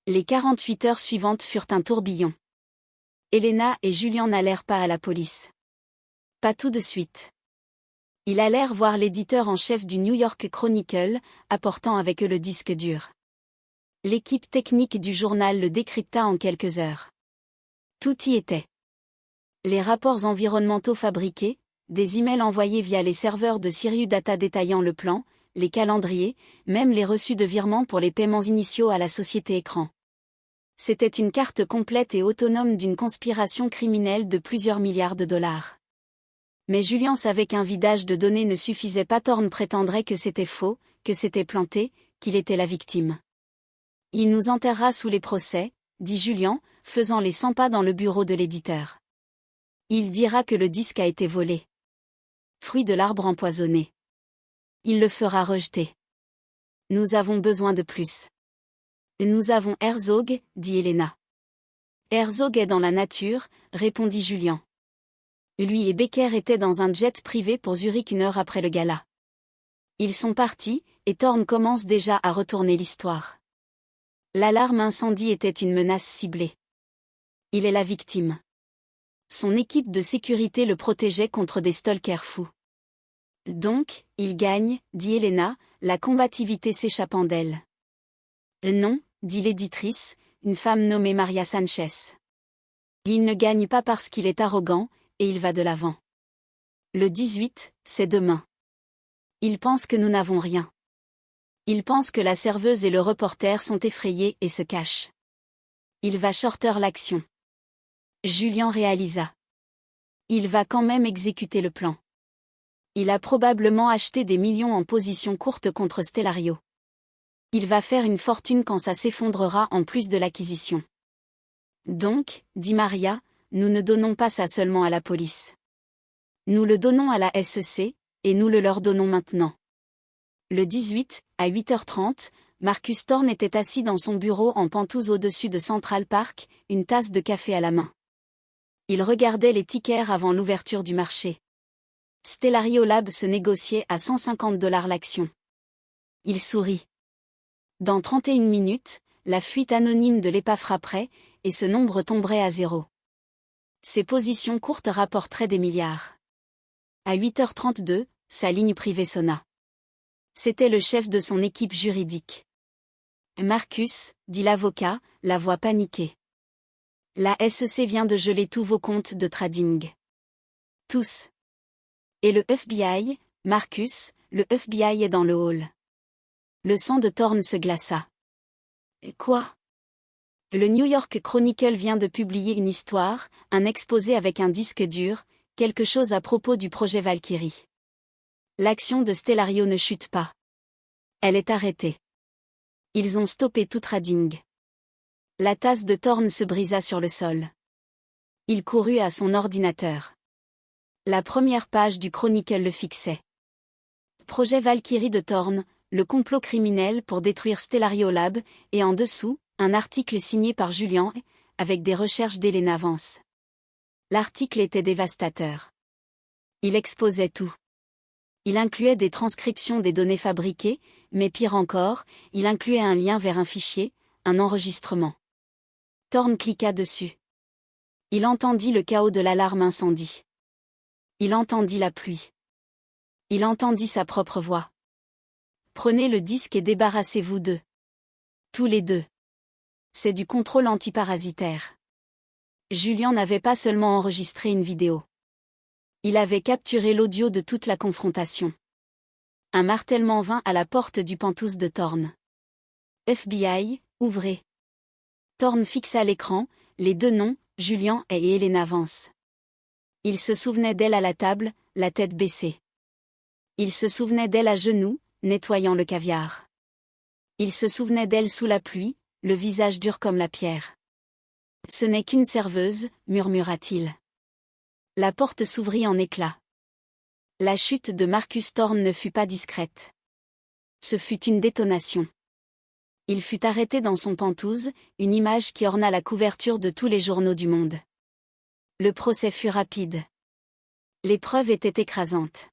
Les 48 heures suivantes furent un tourbillon. Elena et Julian n'allèrent pas à la police. Pas tout de suite. Ils allèrent voir l'éditeur en chef du New York Chronicle, apportant avec eux le disque dur. L'équipe technique du journal le décrypta en quelques heures. Tout y était. Les rapports environnementaux fabriqués, des emails envoyés via les serveurs de Sirius Data détaillant le plan, les calendriers, même les reçus de virements pour les paiements initiaux à la société écran. C'était une carte complète et autonome d'une conspiration criminelle de plusieurs milliards de dollars. Mais Julian savait qu'un vidage de données ne suffisait pas. Thorn prétendrait que c'était faux, que c'était planté, qu'il était la victime. Il nous enterrera sous les procès, dit Julian, faisant les 100 pas dans le bureau de l'éditeur. Il dira que le disque a été volé. Fruit de l'arbre empoisonné. Il le fera rejeter. Nous avons besoin de plus. Nous avons Herzog, dit Elena. Herzog est dans la nature, répondit Julian. Lui et Becker étaient dans un jet privé pour Zurich 1 heure après le gala. Ils sont partis, et Thorn commence déjà à retourner l'histoire. L'alarme incendie était une menace ciblée. Il est la victime. Son équipe de sécurité le protégeait contre des stalkers fous. Donc, il gagne, dit Elena, la combativité s'échappant d'elle. Non, dit l'éditrice, une femme nommée Maria Sanchez. Il ne gagne pas parce qu'il est arrogant, et il va de l'avant. Le 18, c'est demain. Il pense que nous n'avons rien. Il pense que la serveuse et le reporter sont effrayés et se cachent. Il va shorter l'action. Julian réalisa. Il va quand même exécuter le plan. Il a probablement acheté des millions en position courte contre Stellario. Il va faire une fortune quand ça s'effondrera en plus de l'acquisition. Donc, dit Maria, nous ne donnons pas ça seulement à la police. Nous le donnons à la SEC, et nous le leur donnons maintenant. Le 18, à 8h30, Marcus Thorn était assis dans son bureau en pentouse au-dessus de Central Park, une tasse de café à la main. Il regardait les tickers avant l'ouverture du marché. Stellario Lab se négociait à $150 l'action. Il sourit. Dans 31 minutes, la fuite anonyme de l'épave frapperait, et ce nombre tomberait à 0. Ses positions courtes rapporteraient des milliards. À 8h32, sa ligne privée sonna. C'était le chef de son équipe juridique. Marcus, dit l'avocat, la voix paniquée. La SEC vient de geler tous vos comptes de trading. Tous. Et le FBI, Marcus, le FBI est dans le hall. Le sang de Thorn se glaça. Quoi? Le New York Chronicle vient de publier une histoire, un exposé avec un disque dur, quelque chose à propos du projet Valkyrie. L'action de Stellario ne chute pas. Elle est arrêtée. Ils ont stoppé tout trading. La tasse de Thorn se brisa sur le sol. Il courut à son ordinateur. La première page du Chronicle le fixait. Projet Valkyrie de Thorn, le complot criminel pour détruire Stellario Lab, et en dessous, un article signé par Julian, avec des recherches d'Elena Vance. L'article était dévastateur. Il exposait tout. Il incluait des transcriptions des données fabriquées, mais pire encore, il incluait un lien vers un fichier, un enregistrement. Thorn cliqua dessus. Il entendit le chaos de l'alarme incendie. Il entendit la pluie. Il entendit sa propre voix. Prenez le disque et débarrassez-vous d'eux. Tous les deux. C'est du contrôle antiparasitaire. Julian n'avait pas seulement enregistré une vidéo. Il avait capturé l'audio de toute la confrontation. Un martèlement vint à la porte du Penthouse de Thorne. FBI, ouvrez. Thorne fixa l'écran, les deux noms, Julian et Helena Vance. Il se souvenait d'elle à la table, la tête baissée. Il se souvenait d'elle à genoux, nettoyant le caviar. Il se souvenait d'elle sous la pluie, le visage dur comme la pierre. Ce n'est qu'une serveuse, murmura-t-il. La porte s'ouvrit en éclats. La chute de Marcus Thorne ne fut pas discrète. Ce fut une détonation. Il fut arrêté dans son Penthouse, une image qui orna la couverture de tous les journaux du monde. Le procès fut rapide. Les preuves étaient écrasantes.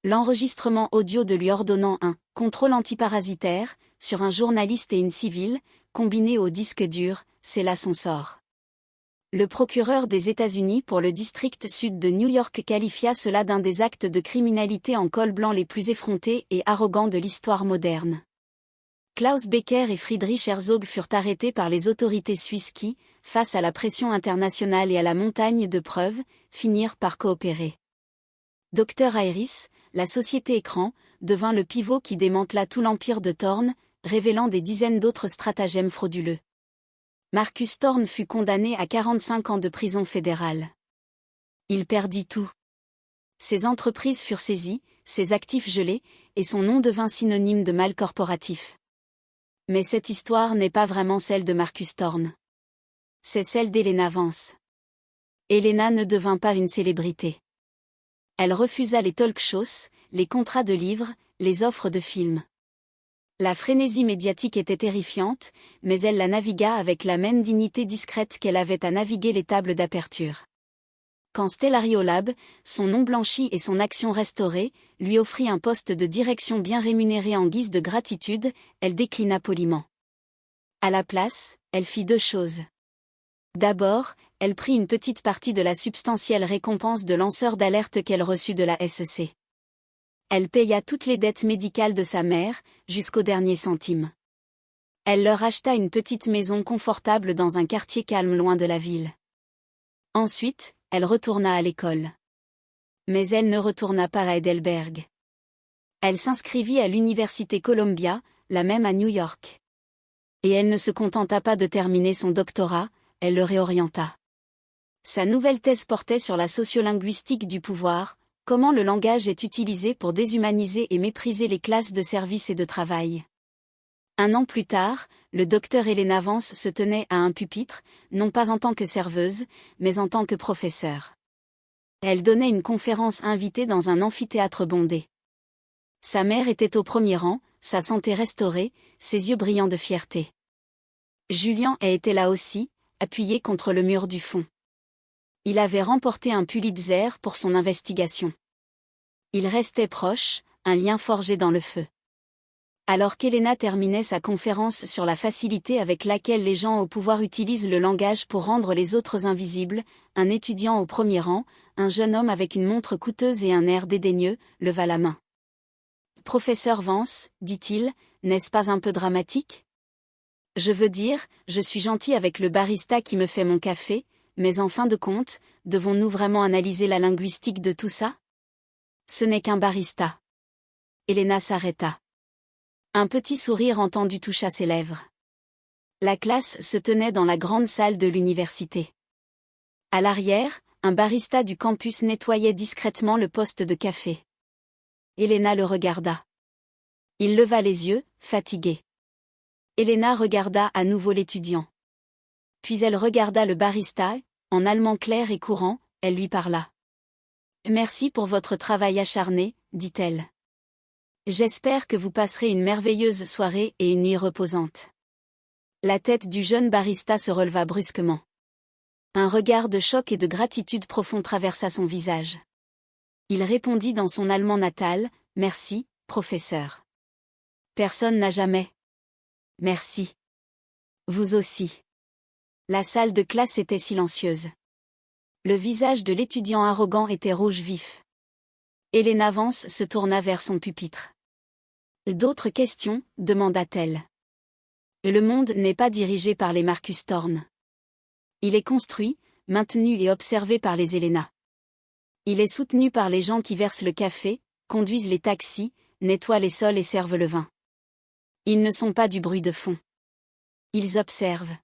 L'enregistrement audio de lui ordonnant un « contrôle antiparasitaire » sur un journaliste et une civile, combiné au disque dur, scella son sort. Le procureur des États-Unis pour le district sud de New York qualifia cela d'un des actes de criminalité en col blanc les plus effrontés et arrogants de l'histoire moderne. Klaus Becker et Friedrich Herzog furent arrêtés par les autorités suisses qui, face à la pression internationale et à la montagne de preuves, finirent par coopérer. Dr Iris, la société écran, devint le pivot qui démantela tout l'empire de Thorne, révélant des dizaines d'autres stratagèmes frauduleux. Marcus Thorne fut condamné à 45 ans de prison fédérale. Il perdit tout. Ses entreprises furent saisies, ses actifs gelés, et son nom devint synonyme de mal corporatif. Mais cette histoire n'est pas vraiment celle de Marcus Thorne. C'est celle d'Helena Vance. Helena ne devint pas une célébrité. Elle refusa les talk-shows, les contrats de livres, les offres de films. La frénésie médiatique était terrifiante, mais elle la navigua avec la même dignité discrète qu'elle avait à naviguer les tables d'aperture. Quand Stellariolab, son nom blanchi et son action restaurée, lui offrit un poste de direction bien rémunéré en guise de gratitude, elle déclina poliment. À la place, elle fit deux choses. D'abord, elle prit une petite partie de la substantielle récompense de lanceur d'alerte qu'elle reçut de la SEC. Elle paya toutes les dettes médicales de sa mère, jusqu'au dernier centime. Elle leur acheta une petite maison confortable dans un quartier calme loin de la ville. Ensuite, elle retourna à l'école. Mais elle ne retourna pas à Heidelberg. Elle s'inscrivit à l'université Columbia, la même à New York. Et elle ne se contenta pas de terminer son doctorat, elle le réorienta. Sa nouvelle thèse portait sur la sociolinguistique du pouvoir, comment le langage est utilisé pour déshumaniser et mépriser les classes de service et de travail. Un an plus tard, le docteur Helena Vance se tenait à un pupitre, non pas en tant que serveuse, mais en tant que professeure. Elle donnait une conférence invitée dans un amphithéâtre bondé. Sa mère était au premier rang, sa santé restaurée, ses yeux brillants de fierté. Julian était là aussi, appuyé contre le mur du fond. Il avait remporté un Pulitzer pour son investigation. Il restait proche, un lien forgé dans le feu. Alors qu'Helena terminait sa conférence sur la facilité avec laquelle les gens au pouvoir utilisent le langage pour rendre les autres invisibles, un étudiant au premier rang, un jeune homme avec une montre coûteuse et un air dédaigneux, leva la main. « Professeur Vance, dit-il, n'est-ce pas un peu dramatique ? Je veux dire, je suis gentil avec le barista qui me fait mon café, mais en fin de compte, devons-nous vraiment analyser la linguistique de tout ça ? Ce n'est qu'un barista. » Helena s'arrêta. Un petit sourire entendu toucha ses lèvres. La classe se tenait dans la grande salle de l'université. À l'arrière, un barista du campus nettoyait discrètement le poste de café. Helena le regarda. Il leva les yeux, fatigué. Helena regarda à nouveau l'étudiant. Puis elle regarda le barista, en allemand clair et courant, elle lui parla. « Merci pour votre travail acharné, dit-elle. J'espère que vous passerez une merveilleuse soirée et une nuit reposante. » La tête du jeune barista se releva brusquement. Un regard de choc et de gratitude profond traversa son visage. Il répondit dans son allemand natal, « Merci, professeur. » Personne n'a jamais. Merci. Vous aussi. La salle de classe était silencieuse. Le visage de l'étudiant arrogant était rouge vif. Elena Vance se tourna vers son pupitre. D'autres questions, demanda-t-elle. Le monde n'est pas dirigé par les Marcus Thorne. Il est construit, maintenu et observé par les Elena. Il est soutenu par les gens qui versent le café, conduisent les taxis, nettoient les sols et servent le vin. Ils ne sont pas du bruit de fond. Ils observent.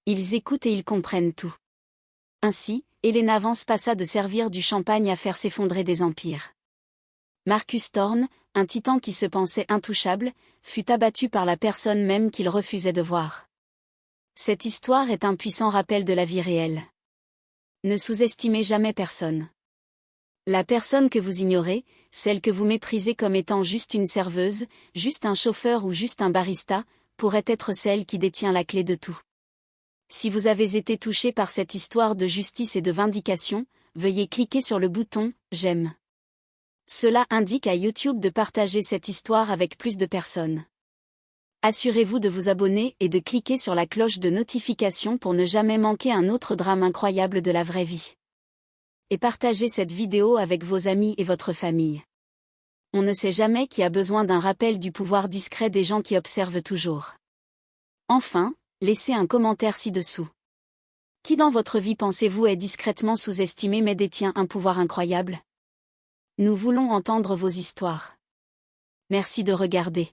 Ils écoutent et ils comprennent tout. Ainsi, Elena Vance passa de servir du champagne à faire s'effondrer des empires. Marcus Thorne, un titan qui se pensait intouchable, fut abattu par la personne même qu'il refusait de voir. Cette histoire est un puissant rappel de la vie réelle. Ne sous-estimez jamais personne. La personne que vous ignorez, celle que vous méprisez comme étant juste une serveuse, juste un chauffeur ou juste un barista, pourrait être celle qui détient la clé de tout. Si vous avez été touché par cette histoire de justice et de vindication, veuillez cliquer sur le bouton « J'aime ». Cela indique à YouTube de partager cette histoire avec plus de personnes. Assurez-vous de vous abonner et de cliquer sur la cloche de notification pour ne jamais manquer un autre drame incroyable de la vraie vie. Et partagez cette vidéo avec vos amis et votre famille. On ne sait jamais qui a besoin d'un rappel du pouvoir discret des gens qui observent toujours. Enfin, laissez un commentaire ci-dessous. Qui dans votre vie pensez-vous est discrètement sous-estimé mais détient un pouvoir incroyable? Nous voulons entendre vos histoires. Merci de regarder.